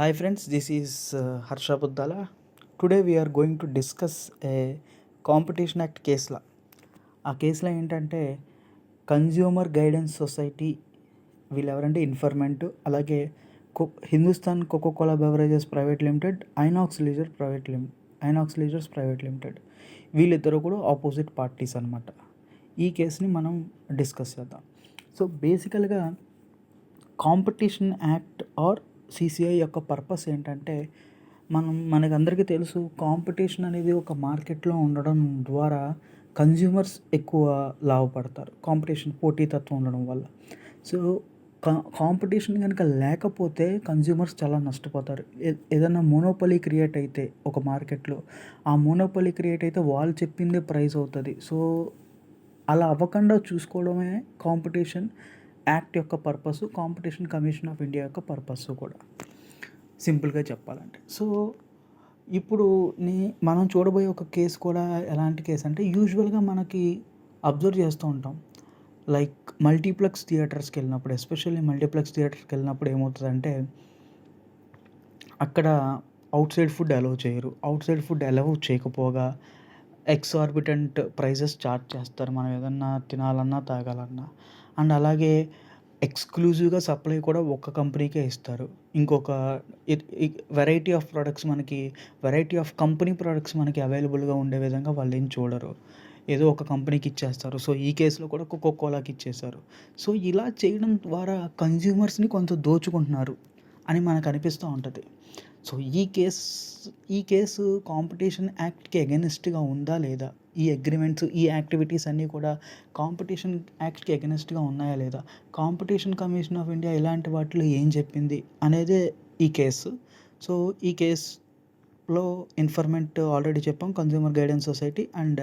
Hi friends, this is Harsha Buddala. Today we are going to discuss a Competition Act case law. ఆ కేసులో ఏంటంటే consumer guidance society వీళ్ళు ఎవరంటే informant, అలాగే Hindustan Coca Cola beverages private limited, INOX leisures private limited వీళ్ళిద్దరూ కూడా opposite parties అనమాట. ఈ కేసుని మనం డిస్కస్ చేద్దాం. సో బేసికల్గా కాంపిటీషన్ యాక్ట్ ఆర్ సిసిఐ యొక్క పర్పస్ ఏంటంటే మనకందరికీ తెలుసు, కాంపిటీషన్ అనేది ఒక మార్కెట్లో ఉండడం ద్వారా కన్జ్యూమర్స్ ఎక్కువ లాభపడతారు. కాంపిటీషన్ పోటీతత్వం ఉండడం వల్ల. సో కాంపిటీషన్ కనుక లేకపోతే కన్జ్యూమర్స్ చాలా నష్టపోతారు. ఏదైనా మోనోపలీ క్రియేట్ అయితే ఒక మార్కెట్లో, ఆ మోనోపలీ క్రియేట్ అయితే వాళ్ళు చెప్పిందే ప్రైస్ అవుతుంది. సో అలా అవ్వకుండా చూసుకోవడమే కాంపిటీషన్ యాక్ట్ యొక్క purpose, competition commission of India యొక్క పర్పస్ కూడా, సింపుల్గా చెప్పాలంటే. సో ఇప్పుడు మనం చూడబోయే ఒక కేసు కూడా ఎలాంటి కేసు అంటే, యూజువల్గా మనకి అబ్జర్వ్ చేస్తూ ఉంటాం, లైక్ మల్టీప్లెక్స్ థియేటర్స్కి వెళ్ళినప్పుడు, ఎస్పెషల్లీ మల్టీప్లెక్స్ థియేటర్స్కి వెళ్ళినప్పుడు ఏమవుతుందంటే, అక్కడ అవుట్ సైడ్ ఫుడ్ అలౌ చేయరు. అవుట్ సైడ్ ఫుడ్ అలౌ చేయకపోగా ఎక్సార్బిటెంట్ ప్రైజెస్ చార్జ్ చేస్తారు, మనం ఏదన్నా తినాలన్నా తాగాలన్నా. అండ్ అలాగే ఎక్స్క్లూజివ్గా సప్లై కూడా ఒక్క కంపెనీకే ఇస్తారు. ఇంకొక variety of products variety of company products మనకి అవైలబుల్గా ఉండే విధంగా వాళ్ళు ఏం చూడరు, ఏదో ఒక కంపెనీకి ఇచ్చేస్తారు. సో ఈ కేసులో కూడా కోకోకోలాకి ఇచ్చేశారు. సో ఇలా చేయడం ద్వారా కన్జ్యూమర్స్ని కొంచెం దోచుకుంటున్నారు అని మనకు అనిపిస్తూ ఉంటుంది. సో ఈ కేసు కాంపిటీషన్ యాక్ట్కి ఎగెనిస్ట్గా ఉందా లేదా, ఈ అగ్రిమెంట్స్, ఈ యాక్టివిటీస్ అన్నీ కూడా కాంపిటీషన్ యాక్ట్కి ఎగెనిస్ట్గా ఉన్నాయా లేదా, కాంపిటీషన్ కమిషన్ ఆఫ్ ఇండియా ఇలాంటి వాటిలో ఏం చెప్పింది అనేదే ఈ కేసు. సో ఈ కేసులో ఇన్ఫర్మెంట్ ఆల్రెడీ చెప్పాం, consumer guidance society and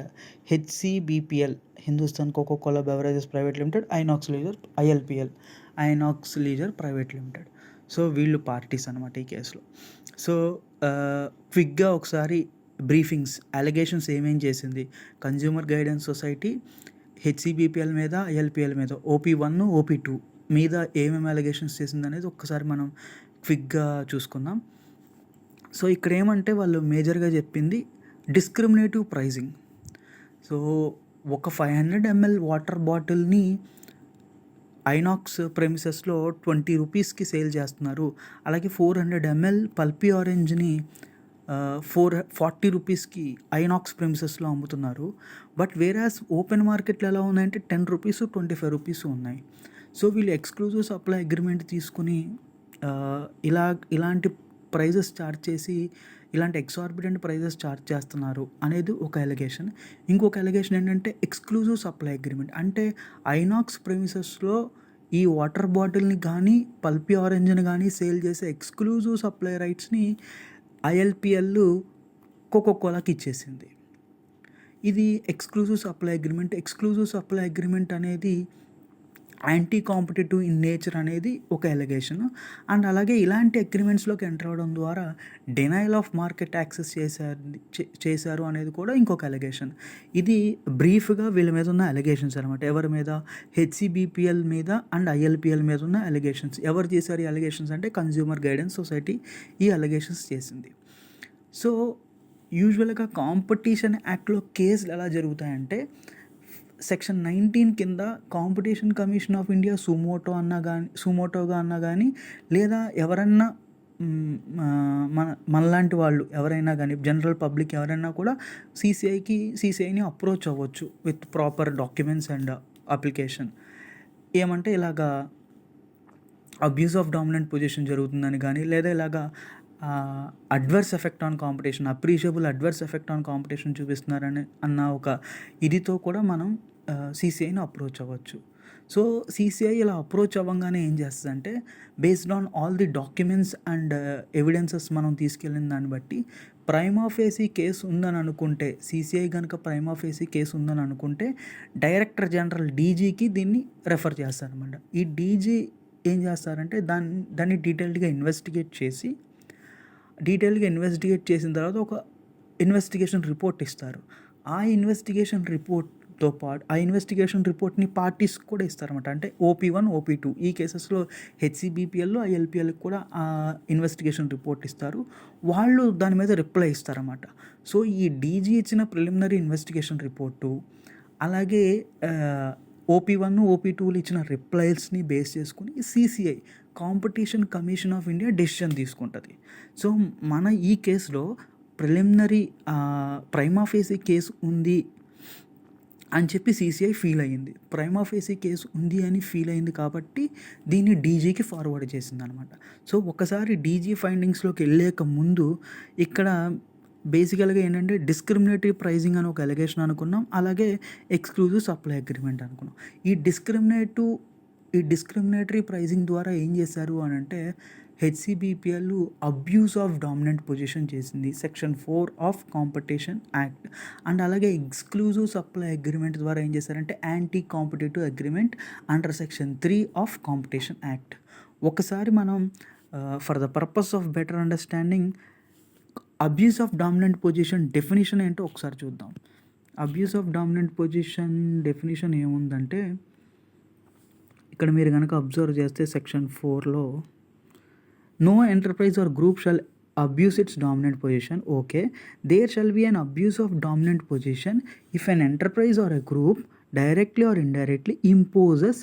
HCBPL, Hindustan Coca Cola beverages private limited, INOX leisure private limited. So వీళ్ళు పార్టీస్ అనమాట ఈ కేసులో. సో క్విక్గా ఒకసారి బ్రీఫింగ్స్, అలిగేషన్స్ ఏమేం చేసింది కన్జ్యూమర్ గైడెన్స్ సొసైటీ హెచ్సిబిపిఎల్ మీద, ఐఎల్పిఎల్ మీద, OP1, OP2 మీద ఏమేమి అలిగేషన్స్ చేసింది అనేది ఒక్కసారి మనం క్విక్గా చూసుకుందాం. సో ఇక్కడ ఏమంటే వాళ్ళు మేజర్గా చెప్పింది డిస్క్రిమినేటివ్ ప్రైజింగ్. సో ఒక 500 ml వాటర్ బాటిల్ని ఐనాక్స్ ప్రెమిసెస్లో 20 రూపీస్కి సేల్ చేస్తున్నారు. అలాగే 400 ml పల్పీ ఆరెంజ్ని 40 రూపీస్కి ఐనాక్స్ ప్రెమిసెస్లో అమ్ముతున్నారు. బట్ వేరాస్ ఓపెన్ మార్కెట్లో ఎలా ఉందంటే 10 రూపీస్, 25 రూపీస్ ఉన్నాయి. సో వీళ్ళు ఎక్స్క్లూజివ్ సప్లై అగ్రిమెంట్ తీసుకుని ఇలాంటి ప్రైజెస్ చార్జ్ చేసి, ఇలాంటి ఎక్సార్బిటెంట్ ప్రైజెస్ చార్జ్ చేస్తున్నారు అనేది ఒక ఎలిగేషన్. ఇంకొక ఎలిగేషన్ ఏంటంటే ఎక్స్క్లూజివ్ సప్లై అగ్రిమెంట్ అంటే ఐనాక్స్ ప్రెమిసెస్లో ఈ వాటర్ బాటిల్ని కానీ పల్పీ ఆరెంజ్ని కానీ సేల్ చేసే ఎక్స్క్లూజివ్ సప్లై రైట్స్ని ఐఎల్పిఎల్ కోకోకోలాకి ఇచ్చేసింది. ఇది ఎక్స్క్లూజివ్ సప్లై అగ్రిమెంట్ అనేది యాంటీ కాంపిటేటివ్ ఇన్ నేచర్ అనేది ఒక ఎలిగేషన్. అండ్ అలాగే ఇలాంటి అగ్రిమెంట్స్లోకి ఎంటర్ అవ్వడం ద్వారా డెనయల్ ఆఫ్ మార్కెట్ యాక్సెస్ చేశారు అనేది కూడా ఇంకొక ఎలిగేషన్. ఇది బ్రీఫ్గా వీళ్ళ మీద ఉన్న ఎలిగేషన్స్ అనమాట. ఎవరి మీద? హెచ్సిబిపిఎల్ మీద అండ్ ఐఎల్పిఎల్ మీద ఉన్న ఎలిగేషన్స్. ఎవరు చేశారు ఈ ఎలిగేషన్స్ అంటే కన్జ్యూమర్ గైడెన్స్ సొసైటీ ఈ ఎలిగేషన్స్ చేసింది. సో యూజువల్గా కాంపిటీషన్ యాక్ట్లో కేసులు ఎలా జరుగుతాయంటే, సెక్షన్ 19 కింద కాంపిటీషన్ కమిషన్ ఆఫ్ ఇండియా సుమోటోగా అన్నా కానీ, లేదా ఎవరన్నా మనలాంటి వాళ్ళు ఎవరైనా కానీ, జనరల్ పబ్లిక్ ఎవరైనా కూడా సిసిఐని అప్రోచ్ అవ్వచ్చు with proper documents and application. ఏమంటే ఇలాగా అబ్యూస్ ఆఫ్ డామినెంట్ పొజిషన్ జరుగుతుందని కానీ, లేదా ఇలాగా adverse effect on competition, appreciable adverse effect on competition చూపిస్తున్నారని అన్న ఒక ఇదితో కూడా మనం సిసిఐని అప్రోచ్ అవ్వచ్చు. సో సిసిఐ ఇలా అప్రోచ్ అవ్వగానే ఏం చేస్తుందంటే, based on all the documents and evidences మనం తీసుకెళ్ళిన దాన్ని బట్టి ప్రైమా ఫేసీ కేసు ఉందని అనుకుంటే, సిసిఐ కనుక ప్రైమా ఫేసీ కేసు ఉందని అనుకుంటే డైరెక్టర్ జనరల్ డీజీకి దీన్ని రెఫర్ చేస్తారనమాట. ఈ డీజీ ఏం చేస్తారంటే దాన్ని డీటెయిల్డ్గా ఇన్వెస్టిగేట్ చేసిన తర్వాత ఒక ఇన్వెస్టిగేషన్ రిపోర్ట్ ఇస్తారు. ఆ ఇన్వెస్టిగేషన్ రిపోర్ట్ రిపోర్ట్‌తో పాటు ఆ ఇన్వెస్టిగేషన్ రిపోర్ట్‌ని పార్టీస్‌కి కూడా ఇస్తారనమాట. అంటే ఓపీ1, ఓపీ2 ఈ కేసెస్‌లో హెచ్‌సీబీపీఎల్, ఐఎల్‌పీఎల్‌కి కూడా ఇన్వెస్టిగేషన్ రిపోర్ట్ ఇస్తారు. వాళ్ళు దాని మీద రిప్లై ఇస్తారనమాట. సో, ఈ డీజీ ఇచ్చిన ప్రిలిమినరీ ఇన్వెస్టిగేషన్ రిపోర్టు, అలాగే ఓపీ1, ఓపీ2లు ఇచ్చిన రిప్లైస్‌ని బేస్ చేసుకొని CCI competition commission of India decision తీసుకుంటది. సో, మన ఈ కేస్‌లో ప్రిలిమినరీ ప్రైమా ఫేసి కేసు ఉంది అని చెప్పి సీసీఐ ఫీల్ అయ్యింది. ప్రైమా ఫేసి కేసు ఉంది అని ఫీల్ అయింది కాబట్టి దీన్ని డీజీకి ఫార్వర్డ్ చేసిందనమాట. సో, ఒకసారి డీజీ ఫైండింగ్స్‌లోకి వెళ్ళేక ముందు ఇక్కడ బేసికల్‌గా ఏంటంటే డిస్క్రిమినేటరీ ప్రైజింగ్ అని ఒక అలిగేషన్ అనుకున్నాం. అలాగే ఎక్స్‌క్లూజివ్ సప్లై అగ్రీమెంట్ అనుకున్నాం. ఈ డిస్క్రిమినేటరీ ప్రైజింగ్ ద్వారా ఏం చేశారు అనంటే HCBPL abuse of dominant position చేసింది. Section 4 of competition act. And అలాగే ఎక్స్‌క్లూజివ్ సప్లై అగ్రీమెంట్ ద్వారా ఏం చేశారంటే anti competitive agreement under section 3 of competition act. ఒకసారి మనం for the purpose of better understanding abuse of dominant position definition ఏంటో ఒకసారి చూద్దాం. Abuse of dominant position definition ఏముందంటే ఇక్కడ మీరు కనుక అబ్జర్వ్ చేస్తే సెక్షన్ 4లో no enterprise or group shall abuse its dominant position. Okay, there shall be an abuse of dominant position if an enterprise or a group directly or indirectly imposes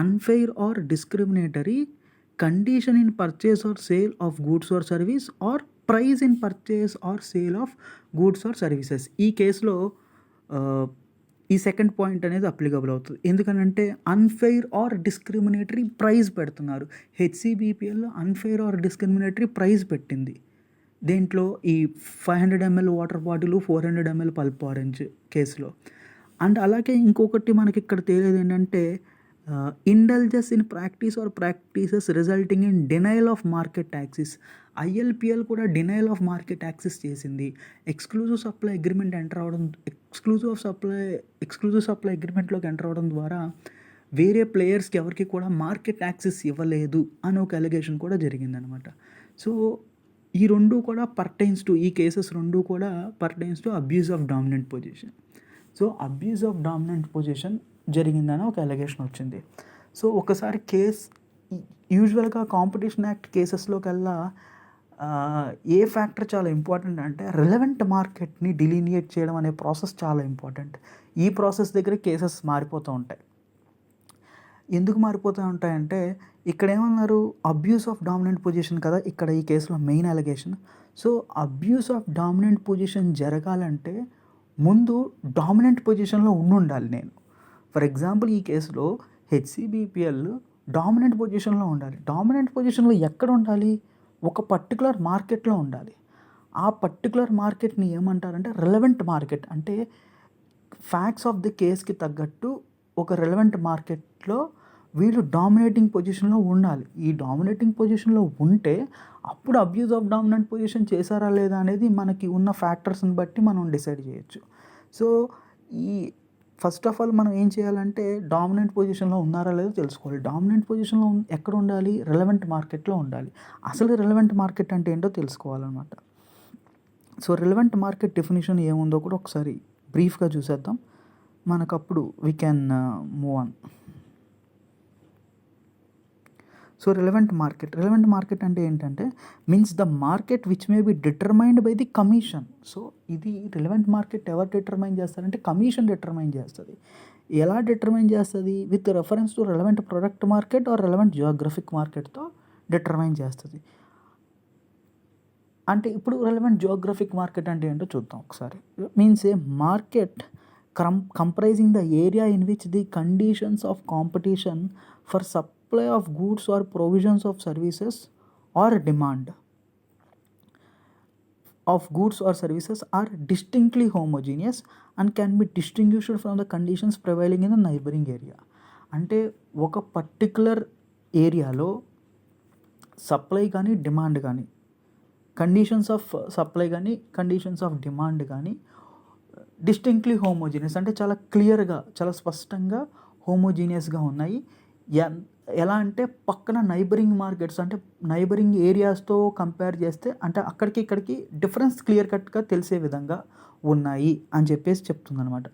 unfair or discriminatory condition in purchase or sale of goods or service or price in purchase or sale of goods or services. ఈ కేసులో ఈ second point అనేది applicable అవుతుంది. ఎందుకనంటే unfair or discriminatory price పెడుతున్నారు. HCBPL unfair or discriminatory price పెట్టింది. దేంట్లో ఈ 500 ml water bottle, 400 ml pulp orange కేసులో. అండ్ అలాగే ఇంకొకటి మనకి ఇక్కడ తేలేది ఏంటంటే indulges in practice or practices resulting in denial of market access. ILPL కూడా డినయల్ ఆఫ్ మార్కెట్ యాక్సెస్ చేసింది. ఎక్స్క్లూజివ్ సప్లై అగ్రిమెంట్ ఎంటర్ అవ్వడం ఎక్స్క్లూజివ్ సప్లై అగ్రిమెంట్లోకి ఎంటర్ అవ్వడం ద్వారా వేరే ప్లేయర్స్కి ఎవరికి కూడా మార్కెట్ యాక్సెస్ ఇవ్వలేదు అని ఒక అలిగేషన్ కూడా జరిగిందనమాట. సో ఈ రెండు కూడా పర్టైన్స్ టు ఈ కేసెస్ రెండు కూడా pertains to abuse of dominant position. So abuse of dominant position జరిగిందని ఒక అలిగేషన్ వచ్చింది. సో ఒకసారి కేస్ యూజువల్గా కాంపిటీషన్ యాక్ట్ కేసెస్లోకల్లా ఏ ఫ్యాక్టర్ చాలా ఇంపార్టెంట్ అంటే రిలవెంట్ మార్కెట్ని డిలీనియేట్ చేయడం అనే ప్రాసెస్ చాలా ఇంపార్టెంట్. ఈ ప్రాసెస్ దగ్గర కేసెస్ మారిపోతూ ఉంటాయి. ఎందుకు మారిపోతూ ఉంటాయంటే ఇక్కడ ఏమన్నారు, అబ్యూస్ ఆఫ్ డామినెంట్ పొజిషన్ కదా ఇక్కడ ఈ కేసులో main allegation. So abuse of dominant position జరగాలంటే ముందు డామినెంట్ పొజిషన్లో ఉండాలి నేను. ఫర్ ఎగ్జాంపుల్ ఈ కేసులో హెచ్‌సీబీపీఎల్ డామినెంట్ పొజిషన్లో ఉండాలి. డామినెంట్ పొజిషన్లో ఎక్కడ ఉండాలి? ఒక పర్టికులర్ మార్కెట్లో ఉండాలి. ఆ పర్టికులర్ మార్కెట్ని ఏమంటారంటే రిలవెంట్ మార్కెట్. అంటే ఫ్యాక్ట్స్ ఆఫ్ ది కేస్కి తగ్గట్టు ఒక రిలవెంట్ మార్కెట్లో వీళ్ళు డామినేటింగ్ పొజిషన్లో ఉండాలి. ఈ డామినేటింగ్ పొజిషన్లో ఉంటే అప్పుడు అబ్యూస్ ఆఫ్ డామినెంట్ పొజిషన్ చేశారా లేదా అనేది మనకి ఉన్న ఫ్యాక్టర్స్ని బట్టి మనం డిసైడ్ చేయొచ్చు. సో ఈ ఫస్ట్ ఆఫ్ ఆల్ మనం ఏం చేయాలంటే డామినెంట్ పొజిషన్లో ఉన్నారా లేదో తెలుసుకోవాలి. డామినెంట్ పొజిషన్లో ఎక్కడ ఉండాలి? రిలవెంట్ మార్కెట్లో ఉండాలి. అసలు రిలవెంట్ మార్కెట్ అంటే ఏంటో తెలుసుకోవాలన్నమాట. సో రిలవెంట్ మార్కెట్ డెఫినేషన్ ఏముందో కూడా ఒకసారి బ్రీఫ్గా చూసేద్దాం. మనకప్పుడు we can move on. So relevant market అంటే ఏంటంటే means the market which may be determined by the commission. So ఇది రిలవెంట్ మార్కెట్ ఎవరు డిటర్మైన్ చేస్తారంటే కమిషన్ డిటర్మైన్ చేస్తుంది. ఎలా డిటర్మైన్ చేస్తుంది? With reference to relevant product market or relevant geographic మార్కెట్తో డిటర్మైన్ చేస్తుంది. అంటే ఇప్పుడు రిలవెంట్ జియోగ్రఫిక్ మార్కెట్ అంటే ఏంటో చూద్దాం ఒకసారి. Means a market comprising the area in which the conditions of competition for supply of goods or provisions of services or demand of goods or services are distinctly homogeneous and can be distinguished from the conditions prevailing in the neighboring area. అంటే ఒక particular ఏరియాలో supply కానీ demand కానీ conditions of supply కానీ conditions of demand కానీ distinctly homogeneous అంటే చాలా క్లియర్గా చాలా స్పష్టంగా హోమోజీనియస్గా ఉన్నాయి. ఎలా అంటే పక్కన నైబరింగ్ మార్కెట్స్ అంటే నైబరింగ్ ఏరియాస్తో కంపేర్ చేస్తే అంటే అక్కడికి ఇక్కడికి డిఫరెన్స్ క్లియర్ కట్గా తెలిసే విధంగా ఉన్నాయి అని చెప్పేసి చెప్తుందనమాట.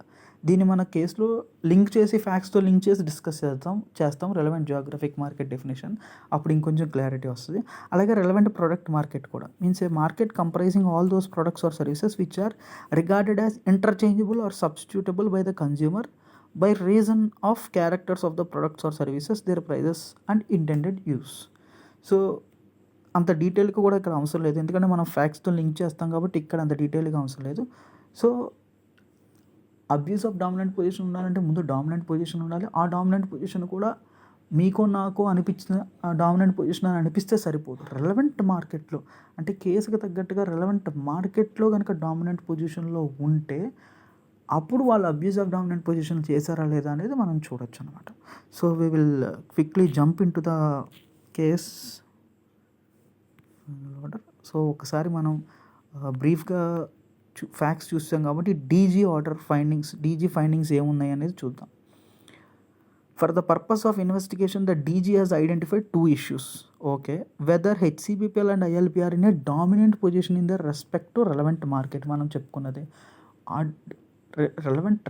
దీన్ని మన కేసులో లింక్ చేసి ఫ్యాక్ట్స్తో లింక్ చేసి డిస్కస్ చేస్తాం రెలవెంట్ జియోగ్రఫిక్ మార్కెట్ డెఫినేషన్. అప్పుడు ఇంకొంచెం క్లారిటీ వస్తుంది. అలాగే రెలవెంట్ ప్రొడక్ట్ మార్కెట్ కూడా means a market comprising all those products or services which are regarded as interchangeable or substitutable by the consumer by reason of characters of the products or services their prices and intended use. So అంత డీటెయిల్గా కూడా ఇక్కడ అవసరం లేదు, ఎందుకంటే మనం ఫ్యాక్ట్స్తో link చేస్తాం కాబట్టి ఇక్కడ అంత డీటెయిల్గా అవసరం లేదు. So abuse of dominant position ఉండాలంటే ముందు డామినెంట్ పొజిషన్ ఉండాలి. ఆ డామినెంట్ పొజిషన్ కూడా మీకో నాకో అనిపించిన ఆ డామినెంట్ పొజిషన్ అని అనిపిస్తే సరిపోదు. రెలవెంట్ మార్కెట్లో అంటే కేసుకి తగ్గట్టుగా రెలవెంట్ మార్కెట్లో కనుక డామినెంట్ పొజిషన్లో ఉంటే అప్పుడు వాళ్ళు అబ్యూస్ ఆఫ్ డామినెంట్ పొజిషన్ చేశారా లేదా అనేది మనం చూడొచ్చు అనమాట. So we will quickly jump in to the case order. So ఒకసారి మనం బ్రీఫ్గా ఫ్యాక్ట్స్ చూస్తాం కాబట్టి డీజీ ఫైండింగ్స్ ఏమున్నాయి అనేది చూద్దాం. For the purpose of investigation the DG has identified 2 issues. Okay, whether HCBPL and ILPR in a dominant position in the respect to relevant market. మనం చెప్పుకున్నది ఆ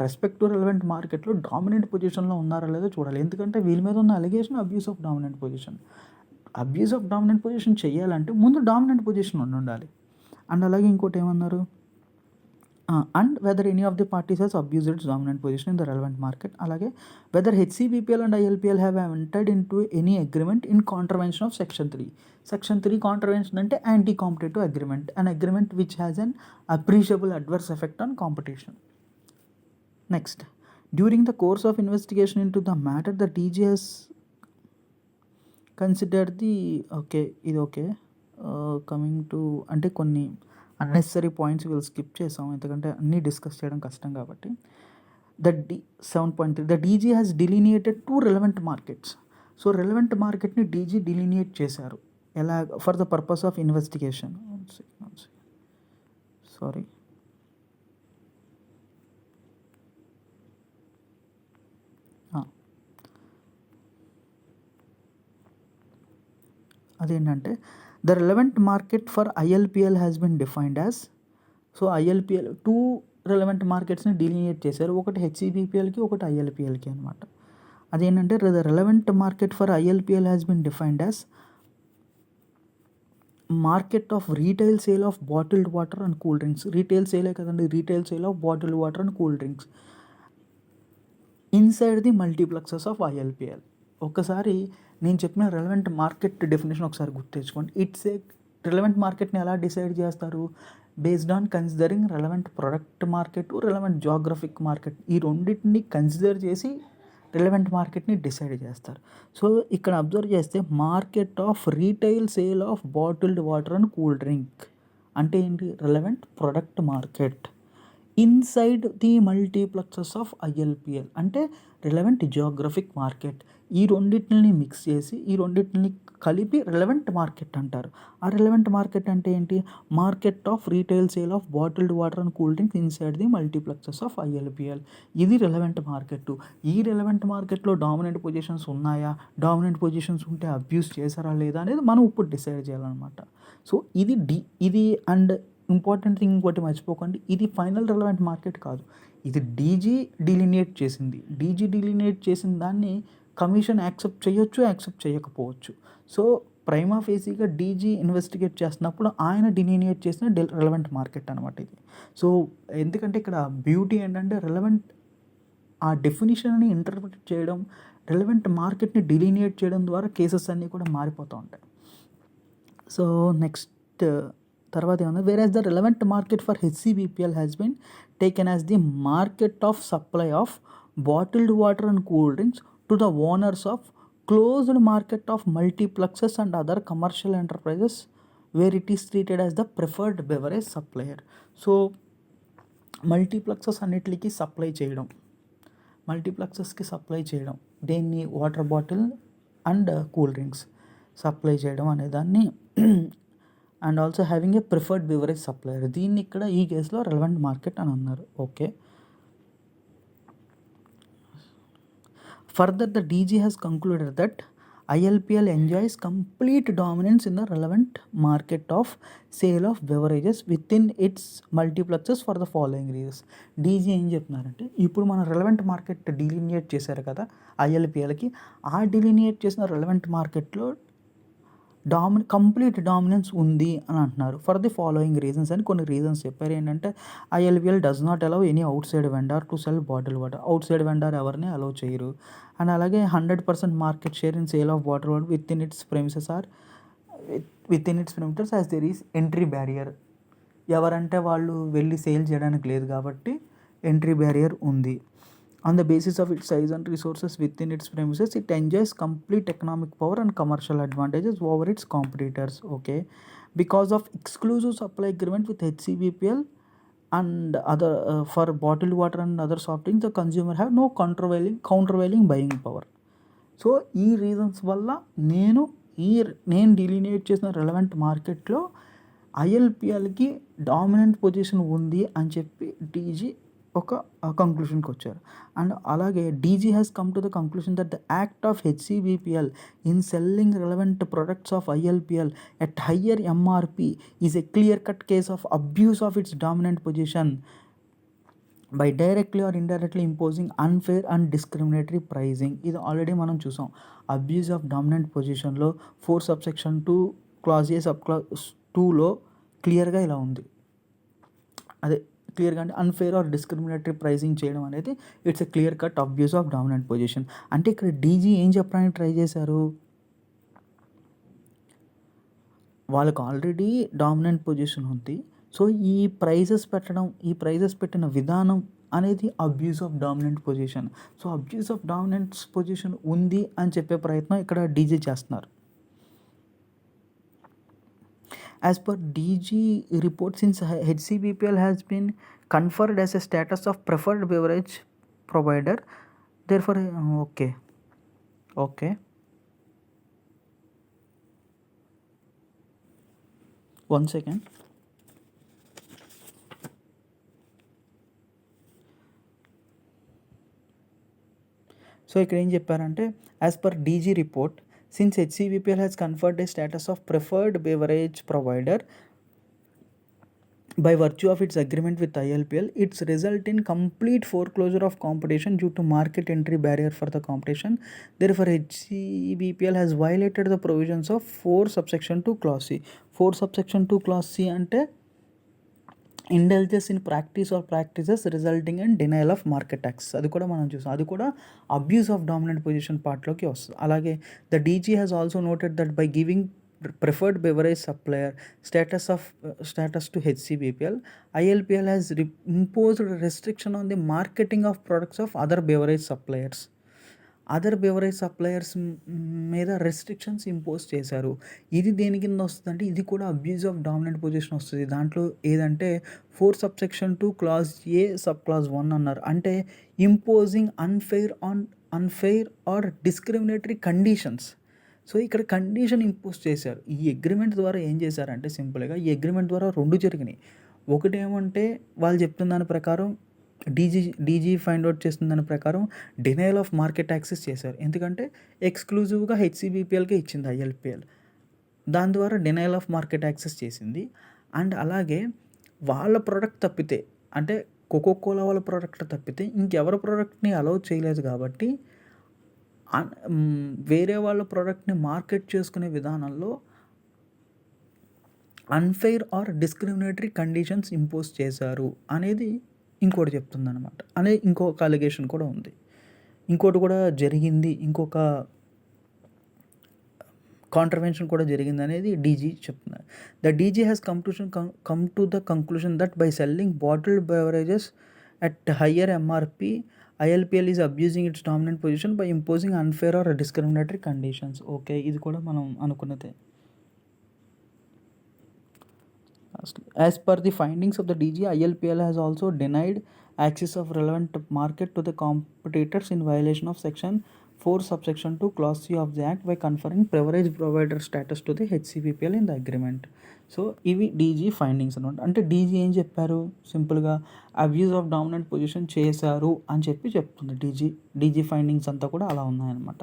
రెస్పెక్ట్ టు రెలవెంట్ మార్కెట్లో dominant పొజిషన్లో ఉన్నారా లేదో చూడాలి. ఎందుకంటే వీళ్ళ మీద ఉన్న allegation abuse of dominant position. Abuse of dominant position చేయాలంటే ముందు డామినెంట్ పొజిషన్ ఉండాలి. అండ్ అలాగే ఇంకోటి ఏమన్నారు, and whether any of the parties Hess abused its dominant position in the relevant market. అలాగే whether HCBPL and ILPL have entered into any agreement in contravention of section 3. Section 3 contravention అంటే anti competitive agreement, an agreement which has an appreciable adverse effect on competition. Next, during the course of investigation into the matter the DG has consider the coming to అంటే కొన్ని unnecessary points వీళ్ళు skip చేసాం, ఎందుకంటే అన్నీ discuss చేయడం కష్టం కాబట్టి. 7.3 the DG has delineated 2 relevant markets. So relevant మార్కెట్ని డీజీ డిలినియేట్ చేశారు ఎలా, for the purpose of investigation. Sorry, అదేంటంటే the relevant market for ILPL has been defined as. So ILPL 2 relevant మార్కెట్స్ని డిలినియేట్ చేశారు, ఒకటి హెచ్సిబిపిఎల్కి ఒకటి ఐఎల్పిఎల్కి అనమాట. అదేంటంటే the relevant market for ILPL has been defined as market of retail sale of bottled water and cool drinks. Retail సేలే కదండి, retail sale of bottled water and cool drinks inside the multiplexes of ILPL. ఒక్కసారి నేను చెప్పిన relevant market definition ఒకసారి గుర్తించుకోండి. It's a relevant మార్కెట్ని ఎలా decide చేస్తారు, based on considering relevant product market, relevant geographic market, ఈ రెండింటిని కన్సిడర్ చేసి రెలవెంట్ మార్కెట్ని డిసైడ్ చేస్తారు. సో ఇక్కడ అబ్జర్వ్ చేస్తే market of retail sale of bottled water and cool drink అంటే ఏంటి, relevant product market inside the multiplexes of ILPL అంటే రెలవెంట్ జియోగ్రఫిక్ మార్కెట్. ఈ రెండింటిని మిక్స్ చేసి ఈ రెండింటిని కలిపి రెలవెంట్ మార్కెట్ అంటారు. ఆ రెలవెంట్ మార్కెట్ అంటే ఏంటి, market of retail sale of bottled water and cool drinks inside the multiplexes of ILPL. ఇది రెలవెంట్ మార్కెట్. ఈ రెలవెంట్ మార్కెట్లో డామినెంట్ పొజిషన్స్ ఉన్నాయా, డామినెంట్ పొజిషన్స్ ఉంటే అబ్యూస్ చేశారా లేదా అనేది మనం ఇప్పుడు డిసైడ్ చేయాలన్నమాట. సో ఇది అండ్ ఇంపార్టెంట్ థింగ్ ఇంకోటి మర్చిపోకండి, ఇది ఫైనల్ రెలవెంట్ మార్కెట్ కాదు, ఇది డీజీ డిలినియేట్ చేసింది. డీజీ డిలినియేట్ చేసిన దాన్ని కమిషన్ యాక్సెప్ట్ చేయొచ్చు, యాక్సెప్ట్ చేయకపోవచ్చు. సో ప్రైమా ఫేసీగా డీజీ ఇన్వెస్టిగేట్ చేస్తున్నప్పుడు ఆయన డిలినియేట్ చేసిన రెలవెంట్ మార్కెట్ అనమాట ఇది. సో ఎందుకంటే ఇక్కడ బ్యూటీ ఏంటంటే రెలవెంట్ ఆ డెఫినిషన్ని ఇంటర్ప్రిట్ చేయడం, రెలవెంట్ మార్కెట్ని డిలినియేట్ చేయడం ద్వారా కేసెస్ అన్నీ కూడా మారిపోతూ ఉంటాయి. సో నెక్స్ట్ తర్వాత ఏమన్నా, where the relevant market for HCBPL has been taken as the market of supply of bottled water and cool drinks to the owners of closed market of multiplexes and other commercial enterprises where it is treated as the preferred beverage supplier. So multiplexes అన్నిటికీ supply చేయడం, మల్టీప్లెక్సెస్కి supply చేయడం, దేన్ని, water bottle and cool drinks supply చేయడం అనేదాన్ని and also having a preferred beverage supplier, దీన్ని ఇక్కడ ఈ కేసులో రెలవెంట్ మార్కెట్ అని అన్నారు. Okay, further the DG has concluded that ILPL enjoys complete dominance in the relevant market of sale of beverages within its multiplexes for the following reasons. DG ఏం చెప్తున్నారంటే ఇప్పుడు మన రెలవెంట్ మార్కెట్ డిలినియేట్ చేశారు కదా ఐఎల్పిఎల్కి, ఆ డిలినియేట్ చేసిన రెలవెంట్ మార్కెట్లో కంప్లీట్ డామినెన్స్ ఉంది అని అంటున్నారు. ఫర్ ది ఫాలోయింగ్ రీజన్స్ అని కొన్ని రీజన్స్ చెప్పారు. ఏంటంటే ILPL does not allow any outside vendor to sell bottle water. Outside vendor ఎవరిని అలౌ చేయరు. అండ్ అలాగే 100% market share in sale of bottle water within its premises as there is entry barrier. ఎవరంటే వాళ్ళు వెళ్ళి sale చేయడానికి లేదు కాబట్టి entry barrier ఉంది. On the basis of its size and resources within its premises, it enjoys complete economic power and commercial advantages over its competitors. Okay, because of exclusive supply agreement with HCBPL and other for bottled water and other soft drinks, the consumer have no countervailing buying power. So ఈ reasons వల్ల నేను డిలినియేట్ చేసిన relevant మార్కెట్లో ఐఎల్పిఎల్కి dominant position ఉంది అని చెప్పి DG ఒక కంక్లూషన్కి వచ్చారు. అండ్ అలాగే DG has come to the conclusion that the act of HCBPL in selling relevant products of ILPL at higher MRP is a clear cut case of abuse of its dominant position by directly or indirectly imposing unfair and discriminatory pricing. ఇది already మనం చూసాం. Abuse of dominant పొజిషన్లో 4 subsection 2 clause A subclause 2లో క్లియర్గా ఇలా ఉంది. అదే క్లియర్గా అంటే అన్ఫేర్ ఆర్ డిస్క్రిమినేటరీ ప్రైజింగ్ చేయడం అనేది it's a clear cut abuse of dominant position. అంటే ఇక్కడ డీజీ ఏం చెప్పడానికి ట్రై చేశారు, వాళ్ళకు ఆల్రెడీ డామినెంట్ పొజిషన్ ఉంది. సో ఈ ప్రైజెస్ పెట్టిన విధానం అనేది abuse of dominant position. So abuse of dominant position ఉంది అని చెప్పే ప్రయత్నం ఇక్కడ డీజీ చేస్తున్నారు. As per DG report, since HCBPL has been conferred as a status of preferred beverage provider, therefore, okay. 1 second. So ఇక్కడ ఏం చెప్పారంటే, as per DG report, since HCBPL has conferred a status of preferred beverage provider by virtue of its agreement with ILPL, its result in complete foreclosure of competition due to market entry barrier for the competition. Therefore, HCBPL has violated the provisions of 4 subsection 2 clause C. 4 subsection 2 clause C అంటే indulges in practice or practices resulting in denial of market access. అది కూడా మనం చూసాం. అది కూడా abuse of dominant position పార్ట్లోకి వస్తుంది. అలాగే the DG has also noted that by giving preferred beverage supplier status to HCBPL, ILPL has imposed restriction on the marketing of products of other beverage suppliers మీద restrictions impose చేశారు. ఇది దేని కింద వస్తుందంటే ఇది కూడా అబ్యూజ్ ఆఫ్ డామినెంట్ పొజిషన్ వస్తుంది. దాంట్లో ఏదంటే 4 subsection 2 clause A subclause 1 అన్నారు. అంటే imposing unfair or discriminatory conditions. So ఇక్కడ కండిషన్ ఇంపోజ్ చేశారు. ఈ అగ్రిమెంట్ ద్వారా ఏం చేశారంటే సింపుల్గా ఈ అగ్రిమెంట్ ద్వారా 2 జరిగినాయి. ఒకటి ఏమంటే వాళ్ళు చెప్తున్న దాని ప్రకారం డీజీ ఫైండ్ అవుట్ చేస్తున్న దాని ప్రకారం డినయల్ ఆఫ్ మార్కెట్ యాక్సెస్ చేశారు. ఎందుకంటే ఎక్స్క్లూజివ్గా హెచ్సిబిపిఎల్కే ఇచ్చింది ఐఎల్పిఎల్, దాని ద్వారా డినయల్ ఆఫ్ మార్కెట్ యాక్సెస్ చేసింది. అండ్ అలాగే వాళ్ళ ప్రోడక్ట్ తప్పితే, అంటే కోకోకోలా వాళ్ళ ప్రోడక్ట్ తప్పితే ఇంకెవరి ప్రోడక్ట్ని అలౌ చేయలేదు కాబట్టి వేరే వాళ్ళ ప్రోడక్ట్ని మార్కెట్ చేసుకునే విధానంలో unfair or discriminatory conditions impose చేశారు అనేది ఇంకోటి చెప్తుంది అనమాట. అనే ఇంకొక అలిగేషన్ కూడా ఉంది. ఇంకోటి కూడా జరిగింది, ఇంకొక కాంట్రవెన్షన్ కూడా జరిగింది అనేది డీజీ చెప్తున్నారు. The DG has come to the conclusion that by selling bottled beverages at higher MRP, ILPL is abusing its dominant position by imposing unfair or discriminatory conditions. Okay, ఇది కూడా మనం అనుకున్నదే. As per the findings of the DG, ILPL has also denied access of relevant market to the competitors in violation of section 4 subsection 2 clause C of the act by conferring beverage provider status to the HCBPL in the agreement. So ఇవి DG findings అనమాట. అంటే DG ఏం చెప్పారు, సింపుల్గా abuse of dominant position చేశారు అని చెప్తుంది DG findings అంతా కూడా అలా ఉన్నాయన్నమాట.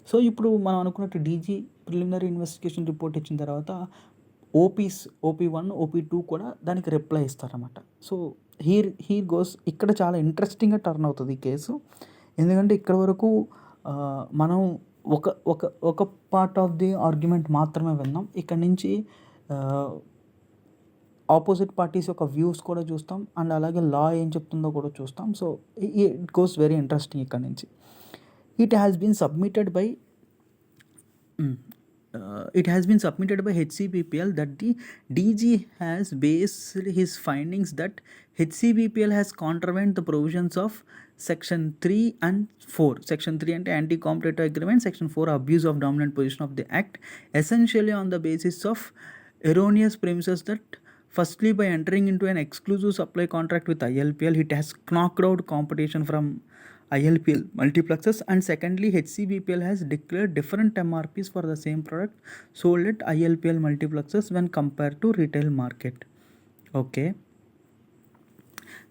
సో ఇప్పుడు మనం అనుకున్నట్టు డీజీ ప్రిలిమినరీ ఇన్వెస్టిగేషన్ రిపోర్ట్ ఇచ్చిన తర్వాత ఓపీ 1 ఓపీ 2 కూడా దానికి రిప్లై ఇస్తారన్నమాట. సో హీర్ గోస్ ఇక్కడ చాలా ఇంట్రెస్టింగ్గా టర్న్ అవుతుంది ఈ కేసు. ఎందుకంటే ఇక్కడ వరకు మనం ఒక ఒక ఒక పార్ట్ ఆఫ్ ది ఆర్గ్యుమెంట్ మాత్రమే విన్నాం. ఇక్కడ నుంచి ఆపోజిట్ పార్టీస్ యొక్క వ్యూస్ కూడా చూస్తాం అండ్ అలాగే లా ఏం చెప్తుందో కూడా చూస్తాం. So it goes very interesting ఇక్కడ నుంచి. It has been submitted by HCPPL that the DG has based his findings that HCPPL has contravened the provisions of Section 3 and 4. Section 3 and anti-competitive agreement, Section 4 abuse of dominant position of the act, essentially on the basis of erroneous premises that firstly by entering into an exclusive supply contract with ILPL, it has knocked out competition from ILPL multiplexes, and secondly HCBPL has declared different MRPs for the same product sold at ILPL multiplexes when compared to retail market. Okay.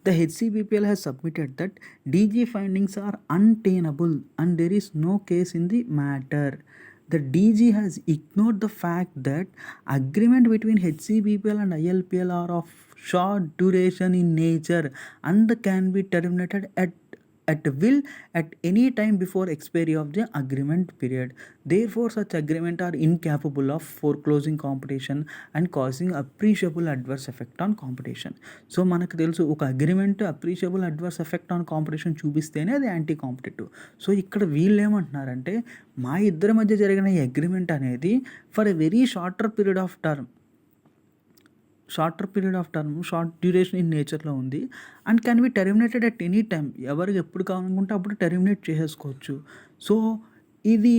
The HCBPL has submitted that DG findings are untenable and there is no case in the matter. The DG has ignored the fact that agreement between HCBPL and ILPL are of short duration in nature and can be terminated at will at any time before expiry of the agreement period. Therefore, such agreement are incapable of foreclosing competition and causing appreciable adverse effect on competition. So మనకు తెలుసు ఒక agreement appreciable adverse effect on competition చూపిస్తేనే అది anti competitive. So ఇక్కడ వీళ్ళు ఏమంటున్నారంటే మా ఇద్దరి మధ్య జరిగిన ఈ అగ్రిమెంట్ అనేది for a very short short duration in నేచర్లో ఉంది and can B terminated at any time. ఎవరికి ఎప్పుడు కావాలనుకుంటే అప్పుడు టెర్మినేట్ చేసేసుకోవచ్చు. సో ఇది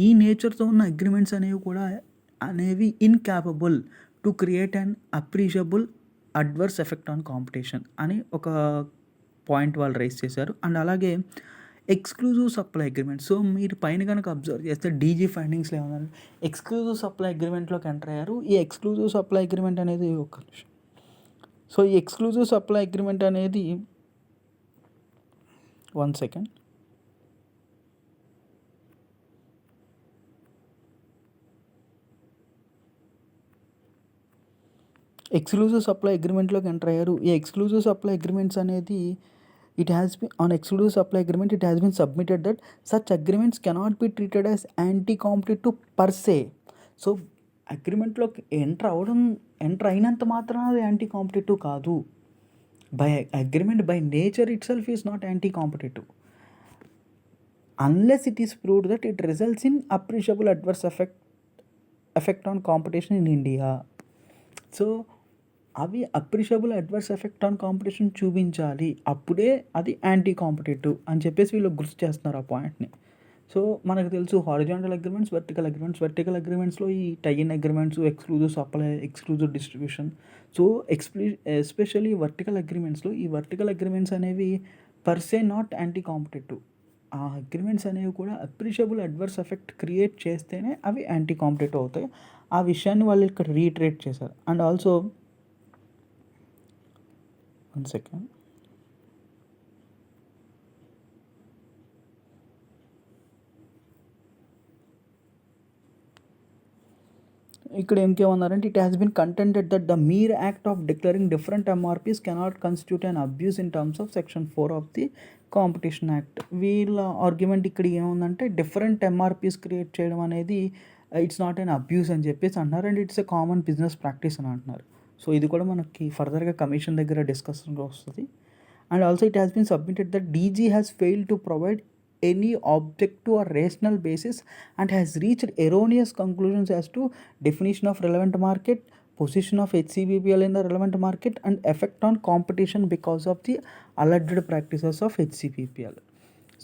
ఈ నేచర్తో ఉన్న అగ్రిమెంట్స్ అనేవి incapable to create and appreciable adverse effect on competition అని ఒక పాయింట్ వాళ్ళు రైజ్ చేశారు. అండ్ అలాగే ఎక్స్క్లూజివ్ సప్లై అగ్రిమెంట్. సో మీరు పైన కనుక అబ్జర్వ్ చేస్తే డీజీ ఫైండింగ్స్లో ఏమన్నారు, ఎక్స్క్లూజివ్ సప్లై అగ్రిమెంట్లోకి ఎంటర్ అయ్యారు. ఈ ఎక్స్క్లూజివ్ సప్లై అగ్రిమెంట్ అనేది ఒక నిమిషం. సో ఈ ఎక్స్క్లూజివ్ సప్లై అగ్రిమెంట్ అనేది 1 సెకండ్. ఎక్స్క్లూజివ్ సప్లై అగ్రిమెంట్లోకి ఎంటర్ అయ్యారు. ఈ ఎక్స్క్లూజివ్ సప్లై అగ్రిమెంట్స్ అనేది it has been on exclusive supply agreement, it has been submitted that such agreements cannot be treated as anti-competitive per se. So అగ్రిమెంట్లోకి enter అయినంత మాత్రాన అది anti competitive కాదు. Agreement by nature itself is not anti competitive unless it is proved that it results in appreciable adverse effect on competition in India. So అవి appreciable adverse effect on competition చూపించాలి, అప్పుడే అది anti competitive అని చెప్పేసి వీళ్ళు గుర్తు చేస్తున్నారు ఆ పాయింట్ని. సో మనకు తెలుసు హారిజాంటల్ అగ్రిమెంట్స్, వర్టికల్ అగ్రిమెంట్స్లో ఈ tie-in agreements, exclusive supply, exclusive distribution. So especially vertical agreements అనేవి పర్సే నాట్ యాంటీ కాంపిటేటివ్. ఆ అగ్రిమెంట్స్ అనేవి కూడా అప్రిషియబుల్ అడ్వర్స్ ఎఫెక్ట్ క్రియేట్ చేస్తేనే అవి యాంటీ కాంపిటేటివ్ అవుతాయి. ఆ విషయాన్ని వాళ్ళు ఇక్కడ రీట్రేట్ చేశారు. And also 1 second. ఇక్కడ ఇంకేమన్నారంటే it has been contended that the mere act of declaring different MRPs cannot constitute an abuse in terms of section 4 of the competition act. వీళ్ళ ఆర్గ్యుమెంట్ ఇక్కడ ఏముందంటే డిఫరెంట్ ఎంఆర్పీస్ క్రియేట్ చేయడం అనేది it's not an abuse అని చెప్పేసి అంటున్నారు. And it's a common business practice అని అంటున్నారు. సో ఇది కూడా మనకి ఫర్దర్గా కమిషన్ దగ్గర డిస్కషన్లో వస్తుంది. And also it has been submitted that DG has failed to provide any objective or rational basis and has reached erroneous conclusions as to definition of relevant market, position of HCBPL in the relevant market and effect on competition because of the alleged practices of HCBPL.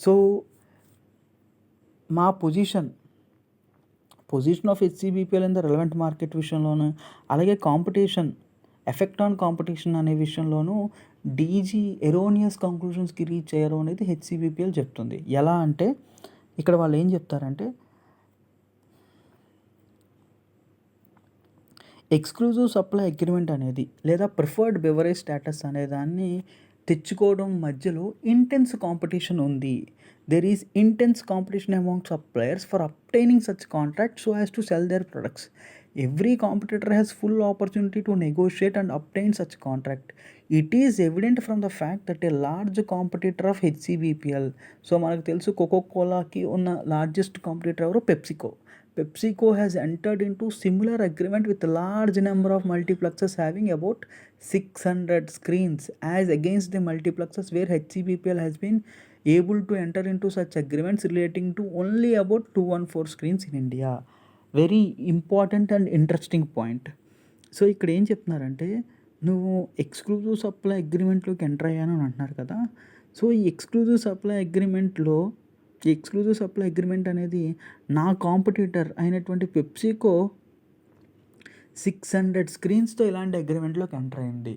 So మా position of HCBPL in the relevant market విషయంలోనూ అలాగే effect on competition అనే విషయంలోనూ DG erroneous కంక్లూషన్స్కి reach అయ్యారు అనేది HCBPL చెప్తుంది. ఎలా అంటే ఇక్కడ వాళ్ళు ఏం చెప్తారంటే ఎక్స్క్లూజివ్ సప్లై అగ్రిమెంట్ అనేది లేదా ప్రిఫర్డ్ బెవరేజ్ స్టేటస్ అనే దాన్ని తెచ్చుకోవడం మధ్యలో ఇంటెన్స్ కాంపిటీషన్ ఉంది. There is intense competition among suppliers for obtaining such contracts so as to sell their products. Every competitor has full opportunity to negotiate and obtain such contract. It is evident from the fact that a large competitor of HCBPL, so మనకు తెలుసు కోకోకోలాకి ఉన్న largest competitor ఎవరు? PepsiCo. PepsiCo has entered into similar agreement with a large number of multiplexes having about 600 screens, as against the multiplexes where HCBPL has been able to enter into such agreements relating to only about 214 screens in India. Very important and interesting point. So ఇక్కడ ఏం చెప్తున్నారంటే, నువ్వు exclusive supply అగ్రిమెంట్లోకి enter అయ్యాను అని అంటున్నారు కదా. So ఈ ఎక్స్క్లూజివ్ సప్లై అగ్రిమెంట్ అనేది నా కాంపిటీటర్ అయినటువంటి పెప్సికో 600 స్క్రీన్స్తో ఇలాంటి అగ్రిమెంట్లోకి ఎంటర్ అయింది.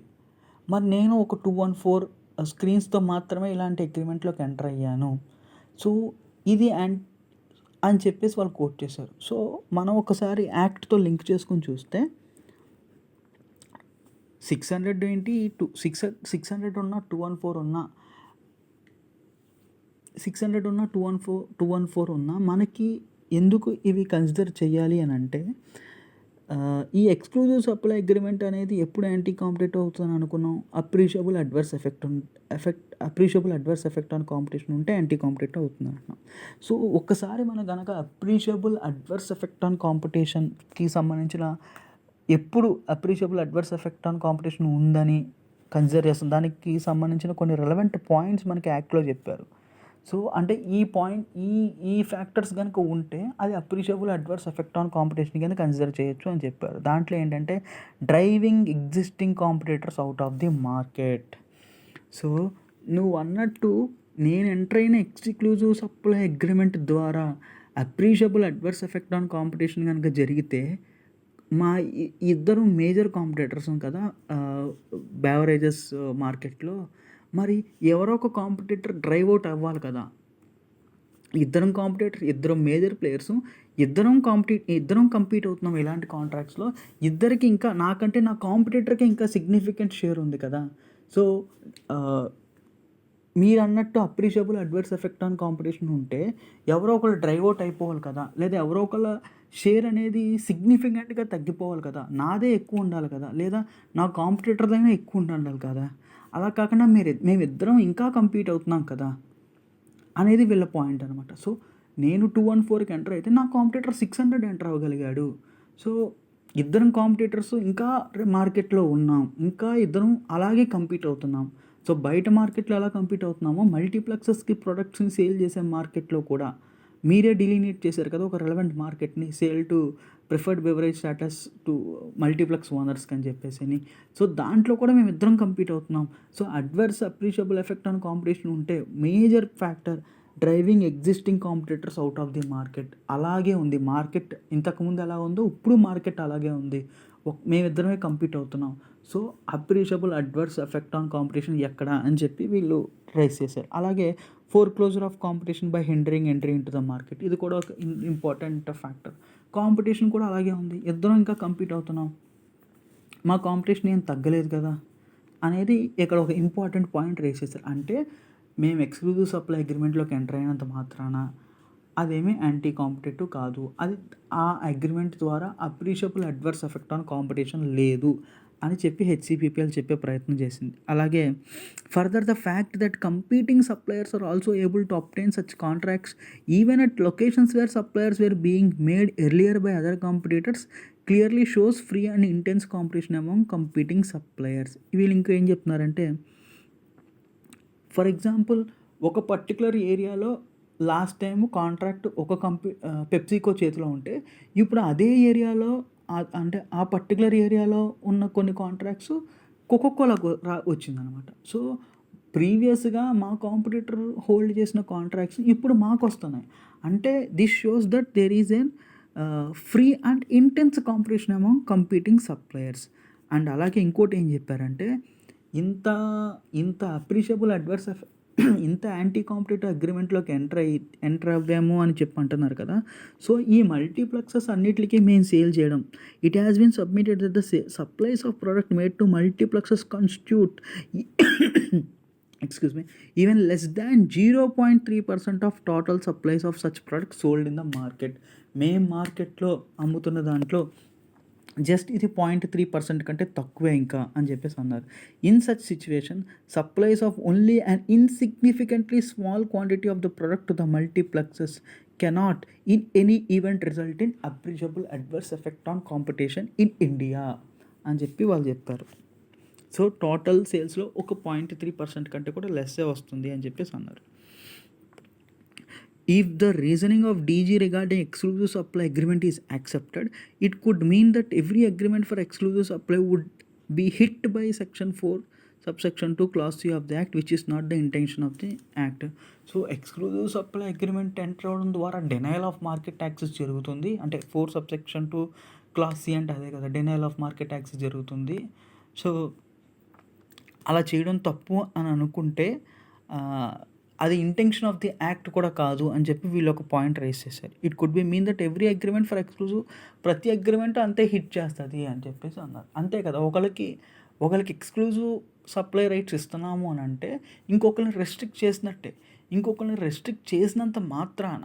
మరి నేను ఒక 214 స్క్రీన్స్తో మాత్రమే ఇలాంటి అగ్రిమెంట్లోకి ఎంటర్ అయ్యాను. సో ఇది అని చెప్పేసి వాళ్ళు కోట్ చేశారు. సో మనం ఒకసారి యాక్ట్తో లింక్ చేసుకొని చూస్తే 600 ఏంటి, 600 ఉన్న 214 ఉన్న 600 ఉన్న 214 ఉన్న మనకి ఎందుకు ఇవి కన్సిడర్ చేయాలి అని అంటే, ఈ ఎక్స్క్లూజివ్ సప్లై అగ్రిమెంట్ అనేది ఎప్పుడు యాంటీ కాంపిటేటివ్ అవుతుందని అనుకున్నాం? Appreciable adverse effect on competition ఉంటే యాంటీ కాంపిటేటివ్ అవుతుంది అంటున్నాం. సో ఒక్కసారి మనం కనుక అప్రిషియబుల్ అడ్వర్స్ ఎఫెక్ట్ ఆన్ కాంపిటీషన్కి సంబంధించిన ఎప్పుడు appreciable adverse effect on competition ఉందని కన్సిడర్ చేస్తాం, దానికి సంబంధించిన కొన్ని రెలవెంట్ పాయింట్స్ మనకి యాక్ట్లో చెప్పారు. సో అంటే ఈ ఫ్యాక్టర్స్ కనుక ఉంటే అది appreciable adverse effect on competition కింద కన్సిడర్ చేయొచ్చు అని చెప్పారు. దాంట్లో ఏంటంటే driving existing competitors out of the market. So నువ్వు అన్నట్టు నేను ఎంటర్ అయిన ఎక్స్క్లూజివ్ సప్లై అగ్రిమెంట్ ద్వారా appreciable adverse effect on competition కనుక జరిగితే మా ఇద్దరు మేజర్ కాంపిటీటర్స్ కదా బెవరేజెస్ మార్కెట్లో, మరి ఎవరో ఒక కాంపిటీటర్ డ్రైవ్ అవుట్ అవ్వాలి కదా. ఇద్దరు మేజర్ ప్లేయర్స్ ఇద్దరం కంపీట్ అవుతున్నాం ఇలాంటి కాంట్రాక్ట్స్లో. ఇద్దరికి ఇంకా నాకంటే నా కాంపిటీటర్కి ఇంకా సిగ్నిఫికెంట్ షేర్ ఉంది కదా. సో మీరు అన్నట్టు appreciable adverse effect on competition ఉంటే ఎవరో ఒకళ్ళు డ్రైవ్ అవుట్ అయిపోవాలి కదా, లేదా ఎవరో ఒకళ్ళ షేర్ అనేది సిగ్నిఫికెంట్గా తగ్గిపోవాలి కదా. నాదే ఎక్కువ ఉండాలి కదా, లేదా నా కాంపిటీటర్దైనా ఎక్కువ ఉండాలి కదా. అలా కాకుండా మేమిద్దరం ఇంకా కంపీట్ అవుతున్నాం కదా అనేది వీళ్ళ పాయింట్ అనమాట. సో నేను 214కి ఎంటర్ అయితే నా కాంపిటీటర్ 600 ఎంటర్ అవ్వగలిగాడు. సో ఇద్దరం కాంపిటీటర్స్ ఇంకా మార్కెట్లో ఉన్నాం, ఇంకా ఇద్దరం అలాగే కంపీట్ అవుతున్నాం. సో బయట మార్కెట్లో ఎలా కంపీట్ అవుతున్నామో మల్టీప్లెక్సెస్కి ప్రొడక్ట్స్ని సేల్ చేసే మార్కెట్లో కూడా మీరే డిలీనియేట్ చేశారు కదా ఒక రెలవెంట్ మార్కెట్ని, sale to preferred beverage status to multiplex ఓనర్స్కి అని చెప్పేసి. సో దాంట్లో కూడా మేము ఇద్దరం కంపీట్ అవుతున్నాం. So adverse appreciable effect on competition ఉంటే major factor driving existing competitors out of the market. అలాగే ఉంది మార్కెట్, ఇంతకుముందు ఎలా ఉందో ఇప్పుడు మార్కెట్ అలాగే ఉంది, మేమిద్దరమే కంపీట్ అవుతున్నాం. So appreciable adverse effect on competition ఎక్కడ అని చెప్పి వీళ్ళు రైస్ చేశారు. అలాగే foreclosure of competition by hindering entry into the market, ఇది కూడా ఒక ఇంపార్టెంట్ ఫ్యాక్టర్. కాంపిటీషన్ కూడా అలాగే ఉంది, ఇద్దరం ఇంకా కంపీట్ అవుతున్నాం, మా కాంపిటీషన్ ఏం తగ్గలేదు కదా అనేది ఇక్కడ ఒక ఇంపార్టెంట్ పాయింట్ రైస్ చేశారు. అంటే మేము ఎక్స్క్లూజివ్ సప్లై అగ్రిమెంట్లోకి ఎంటర్ అయినంత మాత్రాన అదేమీ యాంటీ కాంపిటేటివ్ కాదు, అది ఆ అగ్రిమెంట్ ద్వారా appreciable adverse effect on competition లేదు అని చెప్పి హెచ్సిపిపిఎల్ చెప్పే ప్రయత్నం చేసింది. అలాగే further the fact that competing suppliers are also able to obtain such contracts even at locations where suppliers were being made earlier by other competitors clearly shows free and intense competition among competing suppliers. వీళ్ళు ఇంకా ఏం చెప్తున్నారంటే, for example ఒక particular ఏరియాలో last time contract ఒక PepsiCo చేతిలో ఉంటే ఇప్పుడు అదే ఏరియాలో అంటే ఆ పర్టికులర్ ఏరియాలో ఉన్న కొన్ని కాంట్రాక్ట్స్ కోకోకోలాకు వచ్చిందనమాట. సో ప్రీవియస్గా మా కాంపిటీటర్ హోల్డ్ చేసిన కాంట్రాక్ట్స్ ఇప్పుడు మాకు వస్తున్నాయి. అంటే this shows that there is an free and intense competition among competing suppliers. And అలాగే ఇంకోటి ఏం చెప్పారంటే, ఇంత అప్రిషియబుల్ అడ్వర్స్ ఇంత యాంటీ కాంపిటేటివ్ అగ్రిమెంట్లోకి ఎంటర్ అవ్వాము అని చెప్పి అంటున్నారు కదా. సో ఈ మల్టీప్లెక్సెస్ అన్నిటికీ మేము సేల్ చేయడం, it has been submitted that the supplies of product made to multiplexes constitute excuse me, even less than 0.3% of total supplies of such products sold in the market. మేము మార్కెట్లో అమ్ముతున్న దాంట్లో just ఇది 0.3% కంటే తక్కువే ఇంకా అని చెప్పేసి అన్నారు. In such situation supplies of only and insignificantly small quantity of the product to the multiplexes cannot in any event result in appreciable adverse effect on competition in India అని చెప్పి వాళ్ళు చెప్పారు. సో టోటల్ సేల్స్లో ఒక 0.3% కంటే కూడా లెస్సే వస్తుంది అని చెప్పేసి అన్నారు. If the reasoning of DG regarding exclusive supply agreement is accepted, it could mean that every agreement for exclusive supply would be hit by Section 4, Subsection 2, Clause C of the Act, which is not the intention of the Act. So exclusive supply agreement enter అవడం ద్వారా denial of market taxes జరుగుతుంది. అంటే 4 Subsection 2 Clause C అంటే అదే కదా, denial of market taxes జరుగుతుంది. So అలా చేయడం తప్పు అని అనుకుంటే అది ఇంటెన్షన్ ఆఫ్ ది యాక్ట్ కూడా కాదు అని చెప్పి వీళ్ళు ఒక పాయింట్ రైస్ చేశారు. It could be mean that every agreement for exclusive, ప్రతి అగ్రిమెంట్ అంతే హిట్ చేస్తుంది అని చెప్పేసి అన్నారు. అంతే కదా, ఒకరికి ఎక్స్క్లూజివ్ సప్లై రైట్స్ ఇస్తున్నాము అని అంటే ఇంకొకరిని రెస్ట్రిక్ట్ చేసినట్టే. ఇంకొకరిని రెస్ట్రిక్ట్ చేసినంత మాత్రాన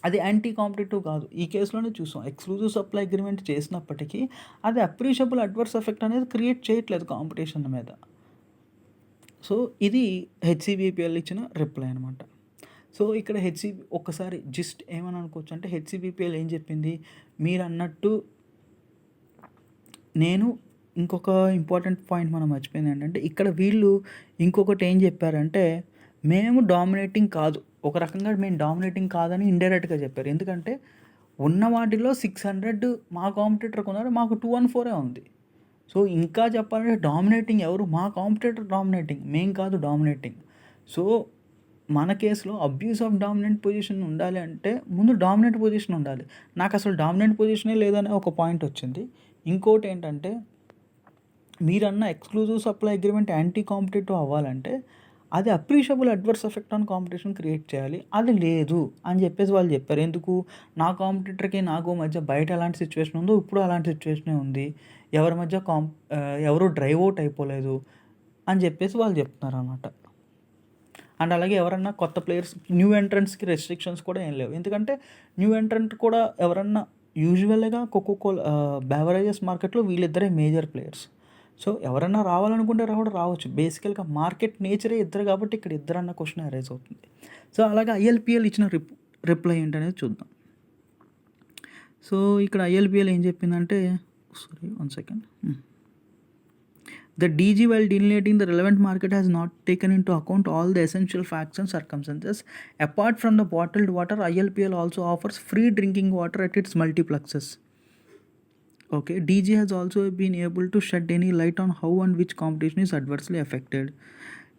అది యాంటీ కాంపిటేటివ్ కాదు. ఈ కేసులోనే చూసాం, ఎక్స్క్లూజివ్ సప్లై అగ్రిమెంట్ చేసినప్పటికీ అది అప్రిషియబుల్ అడ్వర్స్ ఎఫెక్ట్ అనేది క్రియేట్ చేయట్లేదు కాంపిటీషన్ మీద. సో ఇది హెచ్సిబిపిఎల్ ఇచ్చిన రిప్లై అనమాట. సో ఇక్కడ ఒక్కసారి జస్ట్ ఏమని అనుకోవచ్చు అంటే హెచ్సిబిపిఎల్ ఏం చెప్పింది, మీరు అన్నట్టు నేను ఇంకొక ఇంపార్టెంట్ పాయింట్ మనం మర్చిపోయింది ఏంటంటే, ఇక్కడ వీళ్ళు ఇంకొకటి ఏం చెప్పారంటే, మేము డామినేటింగ్ కాదు, ఒక రకంగా మేము డామినేటింగ్ కాదని ఇండైరెక్ట్గా చెప్పారు. ఎందుకంటే ఉన్న వాటిలో 600 మా కాంపిటేటర్ కొన్నారు, మాకు 214 ఉంది. సో ఇంకా చెప్పాలంటే డామినేటింగ్ ఎవరు, మా కాంపిటేటర్ డామినేటింగ్, మేం కాదు డామినేటింగ్. సో మన కేసులో అబ్యూస్ ఆఫ్ డామినెంట్ పొజిషన్ ఉండాలి అంటే ముందు డామినెంట్ పొజిషన్ ఉండాలి. నాకు అసలు డామినెంట్ పొజిషనే లేదనే ఒక పాయింట్ వచ్చింది. ఇంకోటి ఏంటంటే, మీరన్న exclusive supply agreement anti competitive అవ్వాలంటే అది appreciable adverse effect on competition create చేయాలి. అది లేదు అని చెప్పేసి వాళ్ళు చెప్పారు. ఎందుకు, నా కాంపిటేటర్కి నాకు మధ్య బయట ఎలాంటి సిచ్యువేషన్ ఉందో ఇప్పుడు అలాంటి సిచ్యువేషనే ఉంది, ఎవరి మధ్య ఎవరు డ్రైవ్ అవుట్ అయిపోలేదు అని చెప్పేసి వాళ్ళు చెప్తున్నారు అన్నమాట. అండ్ అలాగే ఎవరన్నా కొత్త ప్లేయర్స్, న్యూ ఎంట్రన్స్కి రెస్ట్రిక్షన్స్ కూడా ఏం లేవు. ఎందుకంటే న్యూ ఎంట్రెంట్ కూడా ఎవరన్నా యూజువల్గా కోకోకోలా బెవరేజెస్ మార్కెట్లో వీళ్ళిద్దరే మేజర్ ప్లేయర్స్. సో ఎవరన్నా రావాలనుకుంటే రావచ్చు. బేసికల్గా మార్కెట్ నేచరే ఇద్దరు కాబట్టి ఇక్కడ ఇద్దరు అన్న క్వశ్చన్ అరైజ్ అవుతుంది. సో అలాగే ఐఎల్పిఎల్ ఇచ్చిన రిప్లై ఏంటనేది చూద్దాం. సో ఇక్కడ ఐఎల్పిఎల్ ఏం చెప్పిందంటే, one second. The DG, while delineating the relevant market, has not taken into account all the essential facts and circumstances. Apart from the bottled water, ILPL also offers free drinking water at its multiplexes. Okay, DG has also been able to shed any light on how and which competition is adversely affected.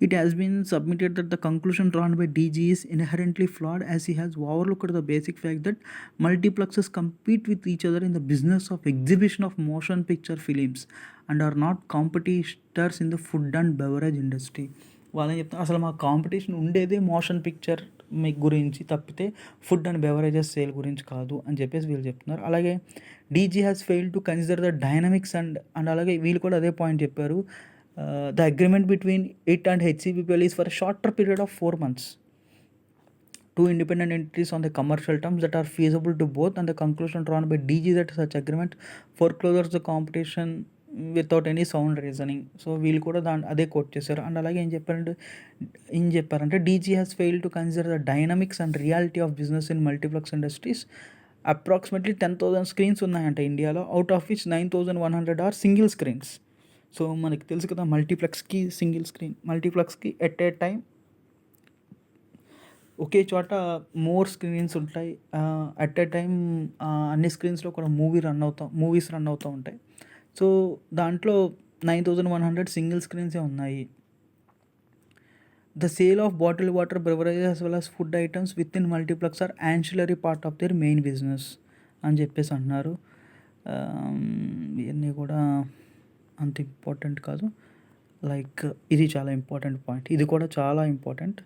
It has been submitted that the conclusion drawn by DG is inherently flawed, as he has overlooked the basic fact that multiplexes compete with each other in the business of exhibition of motion picture films and are not competitors in the food and beverage industry. వాళ్ళని చెప్తాను, అసలు మా competition ఉండేదే motion picture గురించి తప్పితే food and beverages sale గురించి కాదు అని చెప్పేసి వీళ్ళు చెప్తున్నారు. అలాగే DG has fail to consider the dynamics and అలాగే వీళ్ళు కూడా అదే పాయింట్ చెప్పారు. The agreement between it and HCBPL is for a shorter period of 4 months. Two independent entities on the commercial terms that are feasible to both, and the conclusion drawn by DG that such agreement forecloses the competition without any sound reasoning. So వీళ్ళు కూడా అదే coat చేశారు. And అలాగే ఏం చెప్పారంటే DG has failed to consider the dynamics and reality of business in multiplex industries. Approximately 10,000 screens ఉన్నాయంట ఇండియాలో, out of which 9,100 are single screens. So మనకి తెలుసు కదా, మల్టీప్లెక్స్కి సింగిల్ స్క్రీన్, మల్టీప్లెక్స్కి ఎట్ ఏ టైం ఒకే చోట మోర్ స్క్రీన్స్ ఉంటాయి. అట్ ఏ టైం అన్ని స్క్రీన్స్లో కూడా మూవీస్ రన్ అవుతూ ఉంటాయి. సో దాంట్లో 9,100 సింగిల్ స్క్రీన్సే ఉన్నాయి. The sale of bottle water, beverages as well as food items within multiplex are ancillary part of their main business అని చెప్పేసి అంటున్నారు. ఇవన్నీ కూడా అంత ఇంపార్టెంట్ కాదు. లైక్ ఇది చాలా ఇంపార్టెంట్ పాయింట్, ఇది కూడా చాలా ఇంపార్టెంట్.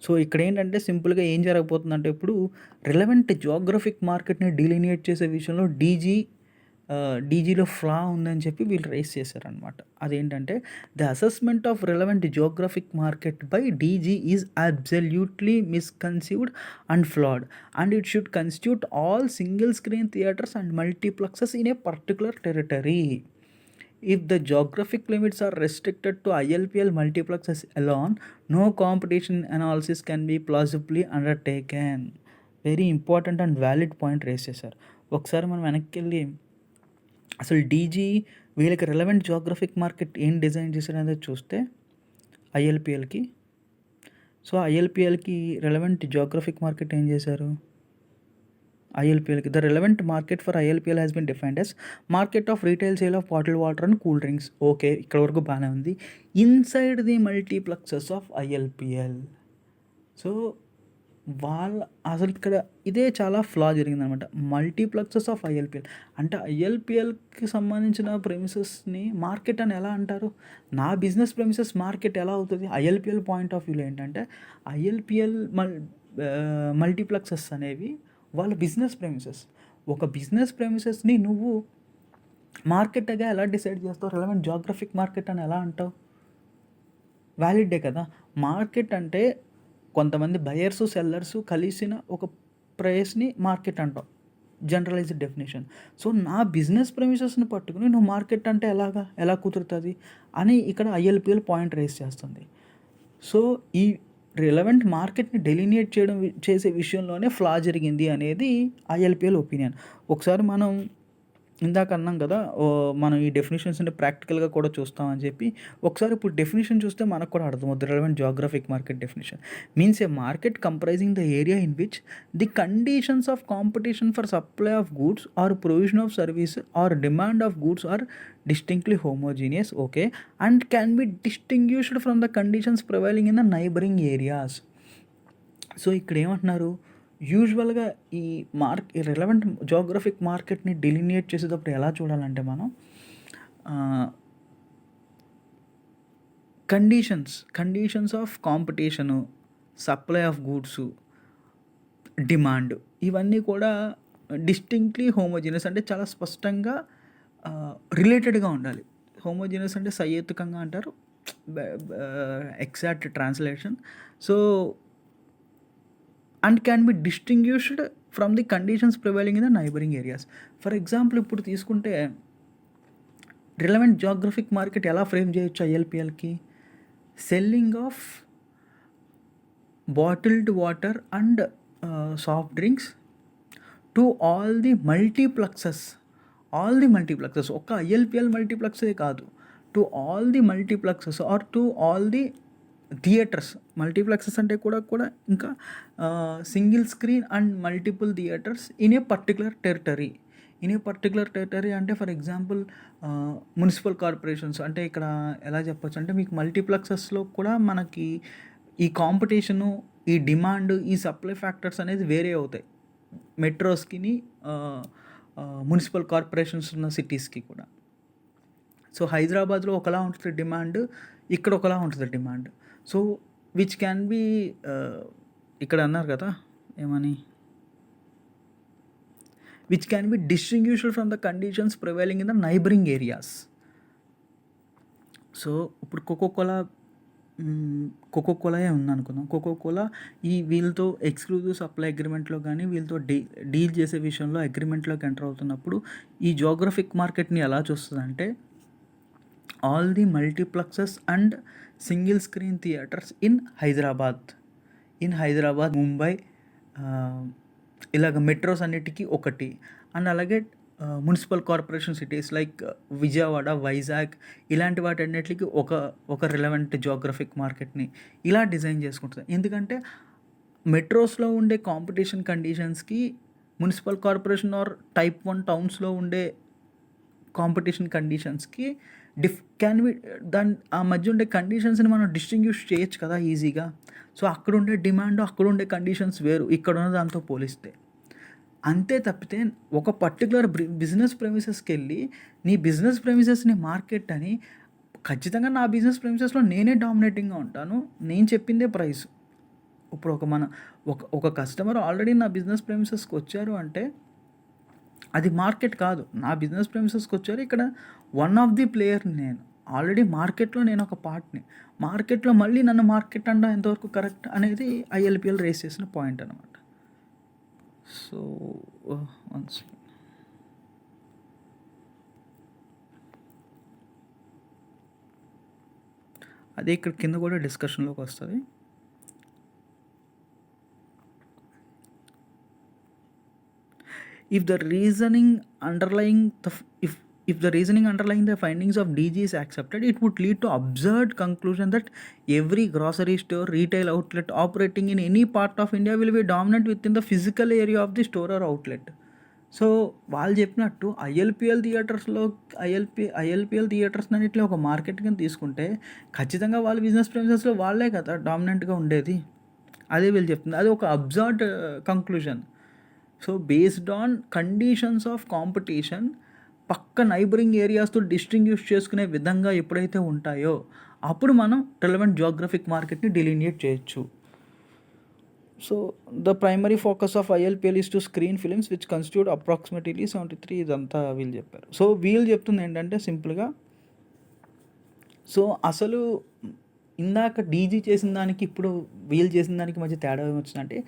సో ఇక్కడ ఏంటంటే సింపుల్గా ఏం జరగబోతుందంటే, ఇప్పుడు రిలవెంట్ జియోగ్రఫిక్ మార్కెట్ని డిలినియేట్ చేసే విషయంలో డీజీ డీజీలో ఫ్లా ఉందని చెప్పి వీళ్ళు రైజ్ చేశారనమాట. అదేంటంటే the assessment of relevant geographic market by DG is absolutely misconceived and flawed and it should constitute all single screen theatres and multiplexes in a particular territory. If the geographic limits are restricted to ILPL multiplexes alone, no competition analysis can be plausibly undertaken. Very important and valid point raise చేశారు. ఒకసారి మనం వెనక్కి వెళ్ళి అసలు డీజీ వీళ్ళకి relevant geographic market ఏం design చేశారనేది చూస్తే ఐఎల్పిఎల్కి. సో ఐఎల్పిఎల్కి రిలవెంట్ జియోగ్రఫిక్ మార్కెట్ ఏం చేశారు? ILPLకి the relevant market for ILPL has been defined as market of retail sale of bottle water and cool drinks. Okay, ఇక్కడ వరకు బాగానే ఉంది. Inside the multiplexes of ILPL. So వాళ్ళ అసలు ఇక్కడ ఇదే చాలా ఫ్లా జరిగిందనమాట. మల్టీప్లెక్సెస్ ఆఫ్ ILPL అంటే ILPLకి సంబంధించిన ప్రెమిసెస్ని మార్కెట్ అని ఎలా అంటారు? నా బిజినెస్ ప్రెమిసెస్ మార్కెట్ ఎలా అవుతుంది? ILPL పాయింట్ ఆఫ్ వ్యూలో ఏంటంటే ILPL మల్టీప్లెక్సెస్ అనేవి వాళ్ళ బిజినెస్ ప్రెమిసెస్. ఒక బిజినెస్ ప్రెమిసెస్ని నువ్వు మార్కెట్గా ఎలా డిసైడ్ చేస్తావు? రిలవెంట్ జియోగ్రఫిక్ మార్కెట్ అని ఎలా అంటావు? వ్యాలిడే కదా. మార్కెట్ అంటే కొంతమంది బయర్సు సెల్లర్సు కలిసిన ఒక ప్రైస్ని మార్కెట్ అంటాం, జనరలైజ్డ్ డెఫినేషన్. సో నా బిజినెస్ ప్రెమిసెస్ని పట్టుకుని నువ్వు మార్కెట్ అంటే ఎలా కుదురుతుంది అని ఇక్కడ ILPL పాయింట్ రేస్ చేస్తుంది. సో ఈ రిలవెంట్ మార్కెట్ని డెలినియేట్ చేసే విషయంలోనే ఫ్లా జరిగింది అనేది ILPL ఒపీనియన్. ఒకసారి మనం ఇందాక అన్నాం కదా, మనం ఈ డెఫినేషన్స్ని ప్రాక్టికల్గా కూడా చూస్తామని చెప్పి. ఒకసారి ఇప్పుడు డెఫినేషన్ చూస్తే మనకు కూడా అర్థమవుతుంది. Relevant geographic market definition means a market comprising the area in which the conditions of competition for supply of goods or provision of service or demand of goods are distinctly homogeneous, okay, and can be distinguished from the conditions prevailing in the neighboring areas. So ఇక్కడ ఏమంటున్నారు? యూజువల్గా ఈ relevant geographic మార్కెట్ని డిలినియేట్ చేసేటప్పుడు ఎలా చూడాలంటే మనం conditions of competition, supply of goods, demand, ఇవన్నీ కూడా డిస్టింక్ట్లీ హోమోజీనియస్ అంటే చాలా స్పష్టంగా రిలేటెడ్గా ఉండాలి. హోమోజీనియస్ అంటే సహేతుకంగా అంటారు, exact translation. So and can be distinguished from the conditions prevailing in the neighbouring areas. For example ఇప్పుడు తీసుకుంటే రిలవెంట్ జియోగ్రఫిక్ మార్కెట్ ఎలా ఫ్రేమ్ చేయొచ్చు ILPLకి? Selling of bottled water and soft drinks to all the multiplexes. ఒక ILPL మల్టీప్లెక్సే కాదు, to all the multiplexes or to all the theatres. Multiplexes అంటే కూడా ఇంకా single screen and multiple theatres in a particular territory. అంటే for example municipal corporations. అంటే ఇక్కడ ఎలా చెప్పొచ్చు అంటే మీకు మల్టీప్లెక్సెస్లో కూడా మనకి ఈ కాంపిటీషను, ఈ డిమాండ్, ఈ సప్లై ఫ్యాక్టర్స్ అనేది వేరే అవుతాయి మెట్రోస్కి, మున్సిపల్ కార్పొరేషన్స్ ఉన్న సిటీస్కి కూడా. సో హైదరాబాద్లో ఒకలా ఉంటుంది డిమాండ్, ఇక్కడ ఒకలా ఉంటుంది demand. So which can be ఇక్కడ అన్నారు కదా ఏమని, which can be distinguished from the conditions prevailing in the neighbouring areas. So ఇప్పుడు కోకోకోలాయే ఉందనుకుందాం. కోకోకోలా వీళ్ళతో ఎక్స్క్లూజివ్ సప్లై అగ్రిమెంట్లో కానీ వీళ్ళతో డీల్ చేసే విషయంలో అగ్రిమెంట్లోకి ఎంటర్ అవుతున్నప్పుడు ఈ జియోగ్రఫిక్ మార్కెట్ని ఎలా చూస్తుందంటే all the multiplexes and single screen theatres in Hyderabad, Mumbai, ఇలాగ మెట్రోస్ అన్నిటికీ ఒకటి. అండ్ అలాగే municipal corporation cities like Vijayawada, Vizag, ఇలాంటి వాటి అన్నిటికీ ఒక రిలవెంట్ జియోగ్రఫిక్ మార్కెట్ని ఇలా డిజైన్ చేసుకుంటుంది. ఎందుకంటే మెట్రోస్లో ఉండే కాంపిటీషన్ కండిషన్స్కి, మున్సిపల్ కార్పొరేషన్ ఆర్ టైప్ 1 టౌన్స్లో ఉండే కాంపిటీషన్ కండిషన్స్కి ఆ మధ్య ఉండే కండిషన్స్ని మనం డిస్టింగ్విష్ చేయొచ్చు కదా ఈజీగా. సో అక్కడ ఉండే డిమాండ్, అక్కడ ఉండే కండిషన్స్ వేరు ఇక్కడ ఉన్న దాంతో పోలిస్తే. అంతే తప్పితే ఒక పర్టికులర్ బిజినెస్ ప్రెమిసెస్కి వెళ్ళి నీ బిజినెస్ ప్రెమిసెస్ని మార్కెట్ అని, ఖచ్చితంగా నా బిజినెస్ ప్రెమిసెస్లో నేనే డామినేటింగ్గా ఉంటాను, నేను చెప్పిందే ప్రైస్. ఇప్పుడు ఒక కస్టమర్ ఆల్రెడీ నా బిజినెస్ ప్రెమిసెస్కి వచ్చారు అంటే అది మార్కెట్ కాదు. నా బిజినెస్ ప్రెమిసెస్‌కి వచ్చారు. ఇక్కడ వన్ ఆఫ్ ది ప్లేయర్‌ని నేను. ఆల్రెడీ మార్కెట్‌లో నేను ఒక పార్ట్‌ని. మార్కెట్‌లో మళ్ళీ నన్ను మార్కెట్ అనడం ఎంతవరకు కరెక్ట్ అనేది ఐఎల్‌పీఎల్ రేస్ చేసిన పాయింట్ అనమాట. So, one second. అదే ఇక్కడ కింద కూడా డిస్కషన్‌లోకి వస్తది. If the reasoning underlying the findings of DG is accepted, it would lead to absurd conclusion that every grocery store, retail outlet operating in any part of India will be dominant within the physical area of the store or outlet. So వాళ్ళు చెప్పినట్టు ఐఎల్‌పీఎల్ theatres అన్నిటిని ఒక market కింద తీసుకుంటే ఖచ్చితంగా వాళ్ళ business ప్రెమిసెస్‌లో వాళ్ళే కదా డామినెంట్‌గా ఉండేది. అదే వీళ్ళు చెప్తుంది. అది ఒక absurd conclusion. So based on conditions of competition పక్క నైబరింగ్ ఏరియాస్తో డిస్టింగ్విష్ చేసుకునే విధంగా ఎప్పుడైతే ఉంటాయో అప్పుడు మనం రిలవెంట్ జియోగ్రఫిక్ మార్కెట్ని డిలినియేట్ చేయొచ్చు. So the primary focus of ILPL is to screen films which constitute approximately 73 ఇదంతా వీళ్ళు చెప్పారు. సో వీళ్ళు చెప్తుంది ఏంటంటే సింపుల్గా, సో అసలు ఇందాక డీజీ చేసిన దానికి ఇప్పుడు వీళ్ళు చేసిన దానికి మధ్య తేడా ఏమొచ్చిందంటే,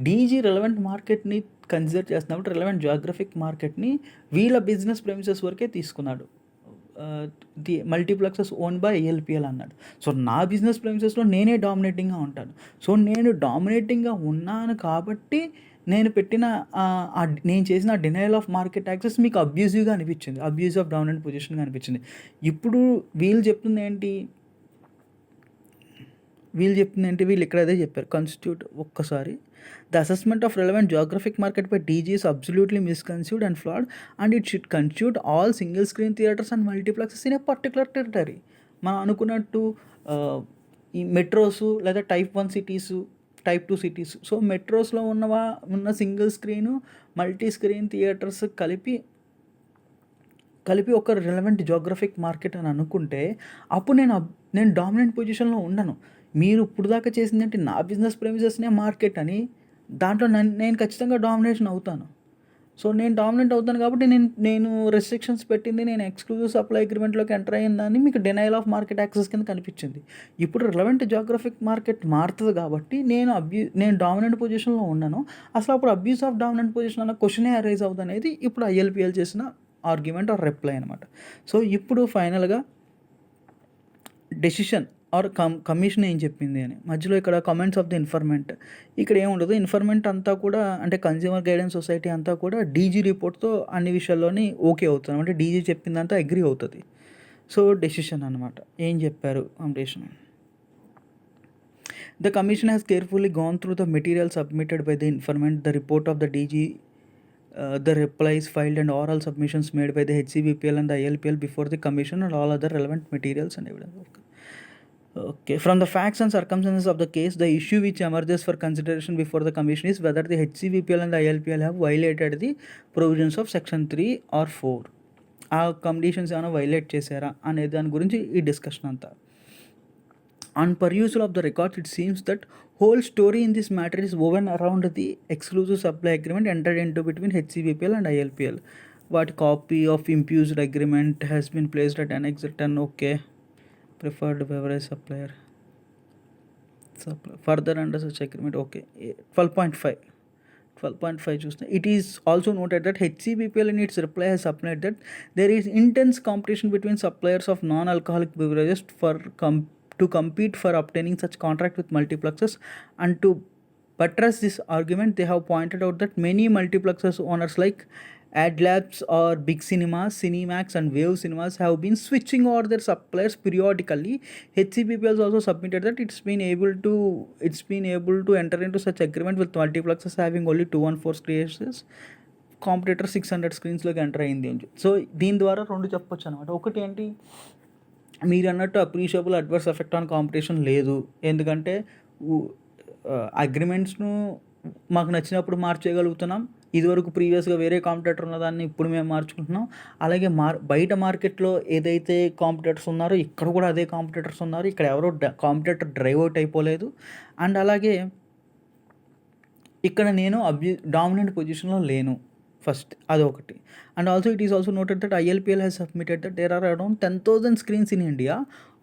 డీజీ రిలవెంట్ మార్కెట్ని కన్సిడర్ చేస్తున్నప్పుడు రిలవెంట్ జియోగ్రఫిక్ మార్కెట్ని వీళ్ళ బిజినెస్ ప్రెమిసెస్ వరకే తీసుకున్నాడు. ది మల్టీప్లెక్సెస్ ఓన్ బై ఐఎల్‌పీఎల్ అన్నాడు. సో నా బిజినెస్ ప్రెమిసెస్‌లో నేనే డామినేటింగ్గా ఉంటాను. సో నేను డామినేటింగ్గా ఉన్నాను కాబట్టి నేను పెట్టిన నేను చేసిన డినయల్ ఆఫ్ మార్కెట్ యాక్సెస్ మీకు అబ్యూజివ్గా అనిపించింది, అబ్యూజ్ ఆఫ్ డామినెంట్ పొజిషన్గా అనిపించింది. ఇప్పుడు వీళ్ళు చెప్తుంది ఏంటి, వీళ్ళు ఇక్కడ అదే చెప్పారు. కన్స్టిట్యూట్ ఒక్కసారి the assessment of relevant geographic market by DG is absolutely misconceived and flawed and it should constitute all single screen theatres and multiplexes in a particular territory. మనం అనుకున్నట్టు ఈ మెట్రోసు లేదా type 1 cities, type 2 cities. So మెట్రోస్లో ఉన్న single screen, multi screen theatres కలిపి ఒక relevant geographic market అని అనుకుంటే అప్పుడు నేను డామినెంట్ పొజిషన్లో ఉండను. మీరు ఇప్పుడు దాకా చేసిందంటే నా బిజినెస్ ప్రెమిసెస్నే మార్కెట్ అని, దాంట్లో నేను ఖచ్చితంగా డామినేషన్ అవుతాను. సో నేను డామినేట్ అవుతాను కాబట్టి నేను రెస్ట్రిక్షన్స్ పెట్టింది, నేను ఎక్స్క్లూజివ్ సప్లై అగ్రిమెంట్లోకి ఎంటర్ అయ్యిందని మీకు డినయల్ ఆఫ్ మార్కెట్ యాక్సెస్ కింద కనిపించింది. ఇప్పుడు రిలవెంట్ జియోగ్రఫిక్ మార్కెట్ మారుతుంది కాబట్టి నేను డామినెంట్ పొజిషన్లో ఉన్నాను. అసలు అప్పుడు అబ్యూస్ ఆఫ్ డామినెంట్ పొజిషన్ అన్న క్వశ్చనే అరైజ్ అవుతుంది అనేది ఇప్పుడు ఐఎల్‌పీఎల్ చేసిన ఆర్గ్యుమెంట్ ఆర్ రిప్లై అనమాట. సో ఇప్పుడు ఫైనల్గా డెసిషన్ ఆర్ కమిషన్ ఏం చెప్పింది అని మధ్యలో ఇక్కడ కమెంట్స్ ఆఫ్ ది ఇన్ఫర్మెంట్ ఇక్కడ ఏముండదు. ఇన్ఫర్మెంట్ అంతా కూడా అంటే కన్స్యూమర్ గైడెన్స్ సొసైటీ అంతా కూడా డీజీ రిపోర్ట్తో అన్ని విషయాల్లోని ఓకే అవుతుంది, అంటే డీజీ చెప్పిందంతా అగ్రీ అవుతుంది. సో డెసిషన్ అనమాట ఏం చెప్పారు completion. The commission has carefully gone through the material submitted by the ఇన్ఫర్మెంట్, the report of the DG, the replies filed and oral submissions made by the HCBPL and the ILPL before the commission and all other relevant materials and evidence. Okay. From the facts and circumstances of the case, the issue which emerges for consideration before the commission is whether the HCBPL and the ILPL have violated the provisions of section 3 or 4. ఆ conditions ఏమైనా violate చేశారా అనే దాని గురించి ఈ discussion అంతా. On perusal of the records, it seems that whole story in this matter is woven around the exclusive supply agreement entered into between HCBPL and ILPL. What copy of impugned agreement has been placed at Annex 10? Okay. Preferred beverage supplier. Further under such agreement. Okay. 12.5 చూస్తే it is also noted that HCBPL in its reply has supplied that there is intense competition between suppliers of non-alcoholic beverages to compete for obtaining such contract with multiplexes, and to buttress this argument they have pointed out that many multiplexes owners like AdLabs or Big Cinemas, Cinemax and Wave Cinemas have been switching over their suppliers periodically. HCBPL has also submitted that it's been able to enter into such agreement with multiplexes having only 214 screens. Competitor 600 స్క్రీన్స్లోకి enter అయింది అని. So దీని ద్వారా రెండు చెప్పొచ్చు అనమాట. ఒకటి ఏంటి, మీరు అన్నట్టు appreciable adverse effect on competition లేదు, ఎందుకంటే అగ్రిమెంట్స్ను మాకు నచ్చినప్పుడు మార్చేయగలుగుతున్నాం. ఇదివరకు ప్రీవియస్గా వేరే కాంపిటేటర్ ఉన్నదాన్ని ఇప్పుడు మేము మార్చుకుంటున్నాం. అలాగే బయట మార్కెట్లో ఏదైతే కాంపిటేటర్స్ ఉన్నారో ఇక్కడ కూడా అదే కాంపిటేటర్స్ ఉన్నారు, ఇక్కడ ఎవరో కాంపిటేటర్ డ్రైవ్ అవుట్ అయిపోలేదు. అండ్ అలాగే ఇక్కడ నేను డామినెంట్ పొజిషన్లో లేను. ఫస్ట్ అదొకటి. And also it is also noted that ILPL has submitted that there are around 10,000 screens in India,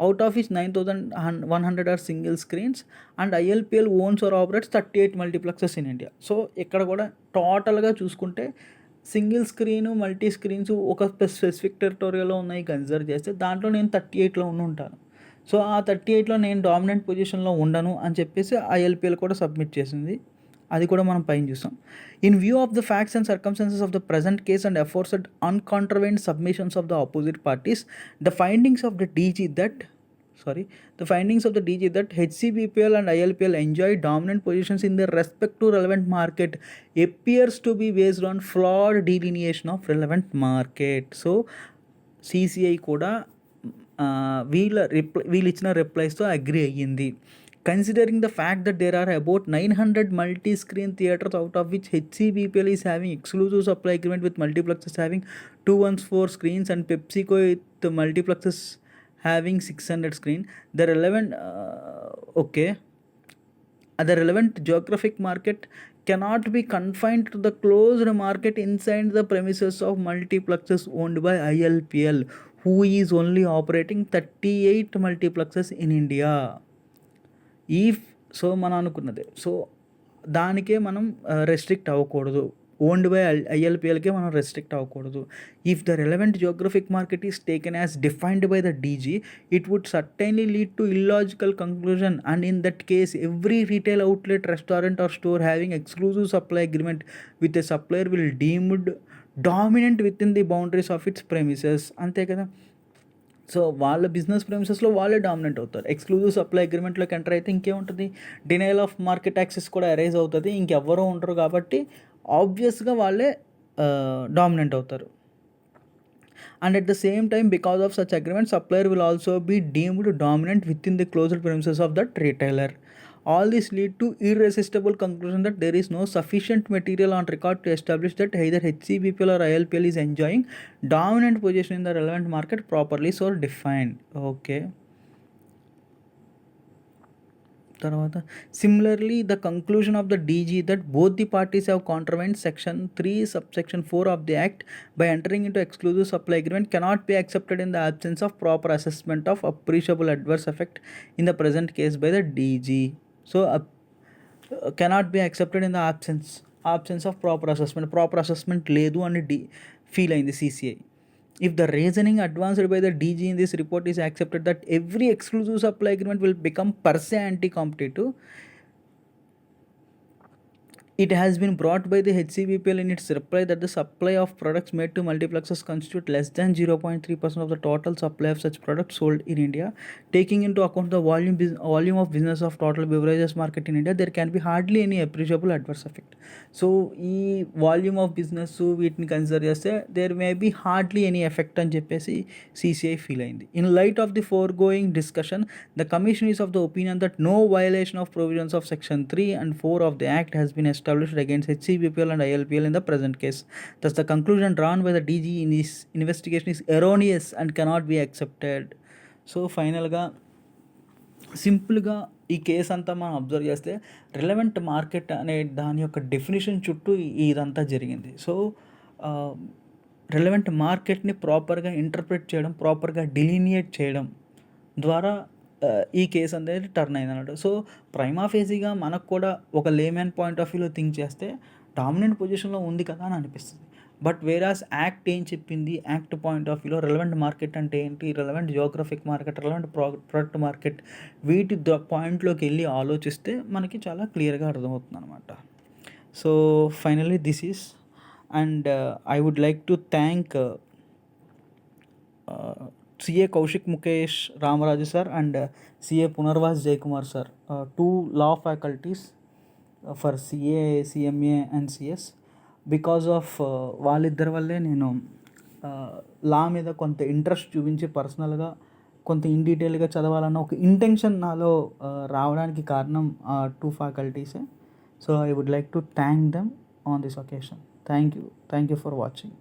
out of which 9,100 are single screens, and ILPL owns or operates 38 multiplexes in India. So ఇక్కడ కూడా టోటల్గా చూసుకుంటే single screen multi screens ఒక specific టెరిటోరియాలో ఉన్నాయి consider చేస్తే దాంట్లో నేను 38లో ఉంటాను. సో ఆ 38లో నేను డామినెంట్ పొజిషన్లో ఉండను అని చెప్పేసి ఐఎల్పిఎల్ కూడా సబ్మిట్ చేసింది. అది కూడా మనం పైన చూసాం. In view of the facts and circumstances of the present case and aforesaid uncontroverted submissions of the opposite parties, the findings of the DG that HCBPL and ILPL enjoy dominant positions in their respective relevant market appears to be based on flawed delineation of relevant market. So CCI కూడా వీళ్ళు ఇచ్చిన రిప్లైస్తో agri అయ్యింది. Considering the fact that there are about 900 multi-screen theatres, out of which HCBPL is having exclusive supply agreement with multiplexes having 214 screens and PepsiCo with multiplexes having 600 screen, the relevant geographic market cannot be confined to the closed market inside the premises of multiplexes owned by ILPL, who is only operating 38 multiplexes in India. So మనం అనుకున్నదే, so దానికే మనం restrict అవ్వకూడదు, owned by ఐఎల్పిఎల్కే మనం restrict అవ్వకూడదు. If the relevant geographic market is taken as defined by the DG, it would certainly lead to illogical conclusion, and in that case every retail outlet, restaurant or store having exclusive supply agreement with a supplier will deemed dominant within the boundaries of its premises. అంతే కదా. So వాళ్ళ business ప్రెమిసెస్లో వాళ్ళే dominant అవుతారు. Exclusive supply అగ్రిమెంట్లోకి enter అయితే ఇంకేముంటుంది, denial of market access కూడా arise అవుతుంది, ఇంకెవ్వరూ ఉండరు కాబట్టి ఆబ్వియస్గా వాళ్ళే డామినెంట్ అవుతారు. And at the same time because of such agreement supplier will also be deemed dominant within the closed premises of that retailer. All this lead to irresistible conclusion that there is no sufficient material on record to establish that either HCBPL or ILPL is enjoying dominant position in the relevant market properly so defined. Okay. తర్వాత similarly the conclusion of the DG that both the parties have contravened section 3 subsection 4 of the act by entering into exclusive supply agreement cannot be accepted in the absence of proper assessment of appreciable adverse effect in the present case by the DG. So cannot be accepted in the absence of proper assessment లేదు అని feel అయింది CCI. If the reasoning advanced by the DG in this report is accepted that every exclusive supply agreement will become per se anti-competitive, it has been brought by the HCBPL in its reply that the supply of products made to multiplexes constitute less than 0.3% of the total supply of such products sold in India. Taking into account the volume of business of total beverages market in India, there can be hardly any appreciable adverse effect. So ఈ volume of business వీటిని consider చేస్తే there may be hardly any effect అని చెప్పేసి CCI feel అయింది. In light of the foregoing discussion, the commission is of the opinion that no violation of provisions of section 3 and 4 of the act has been established against HCBPL and ILPL in the present case. Thus the conclusion drawn by the DG in this investigation is erroneous and cannot be accepted. So ఫైనల్గా సింపుల్గా ఈ case అంతా మనం observe చేస్తే relevant market అనే దాని యొక్క definition చుట్టూ ఇదంతా జరిగింది. సో రిలవెంట్ మార్కెట్ని ప్రాపర్గా ఇంటర్ప్రిట్ చేయడం, ప్రాపర్గా డిలీనియేట్ చేయడం ద్వారా ఈ కేసు అనేది టర్న్ అయింది అన్నట్టు. సో ప్రైమా ఫేజీగా మనకు కూడా ఒక లేమ్యాన్ పాయింట్ ఆఫ్ వ్యూలో థింక్ చేస్తే డామినెంట్ పొజిషన్లో ఉంది కదా అని అనిపిస్తుంది. బట్ వేరాస్ యాక్ట్ ఏం చెప్పింది, యాక్ట్ పాయింట్ ఆఫ్ వ్యూలో రెలవెంట్ మార్కెట్ అంటే ఏంటి, relevant geographic market, relevant product market, వీటి పాయింట్లోకి వెళ్ళి ఆలోచిస్తే మనకి చాలా క్లియర్గా అర్థమవుతుంది అనమాట. So finally this is, and I would like to thank CA Kaushik Mukesh Ramaraju sir and CA Punarvas Jaykumar sir, 2 law faculties for CA, CMA and CS. Because of వాళ్ళిద్దరి వల్లే నేను లా మీద కొంత ఇంట్రెస్ట్ చూపించి పర్సనల్గా కొంత ఇన్ డీటెయిల్గా చదవాలన్న ఒక ఇంటెన్షన్ నాలో రావడానికి కారణం 2 ఫ్యాకల్టీసే. So I would like to thank them on this occasion. Thank you for watching.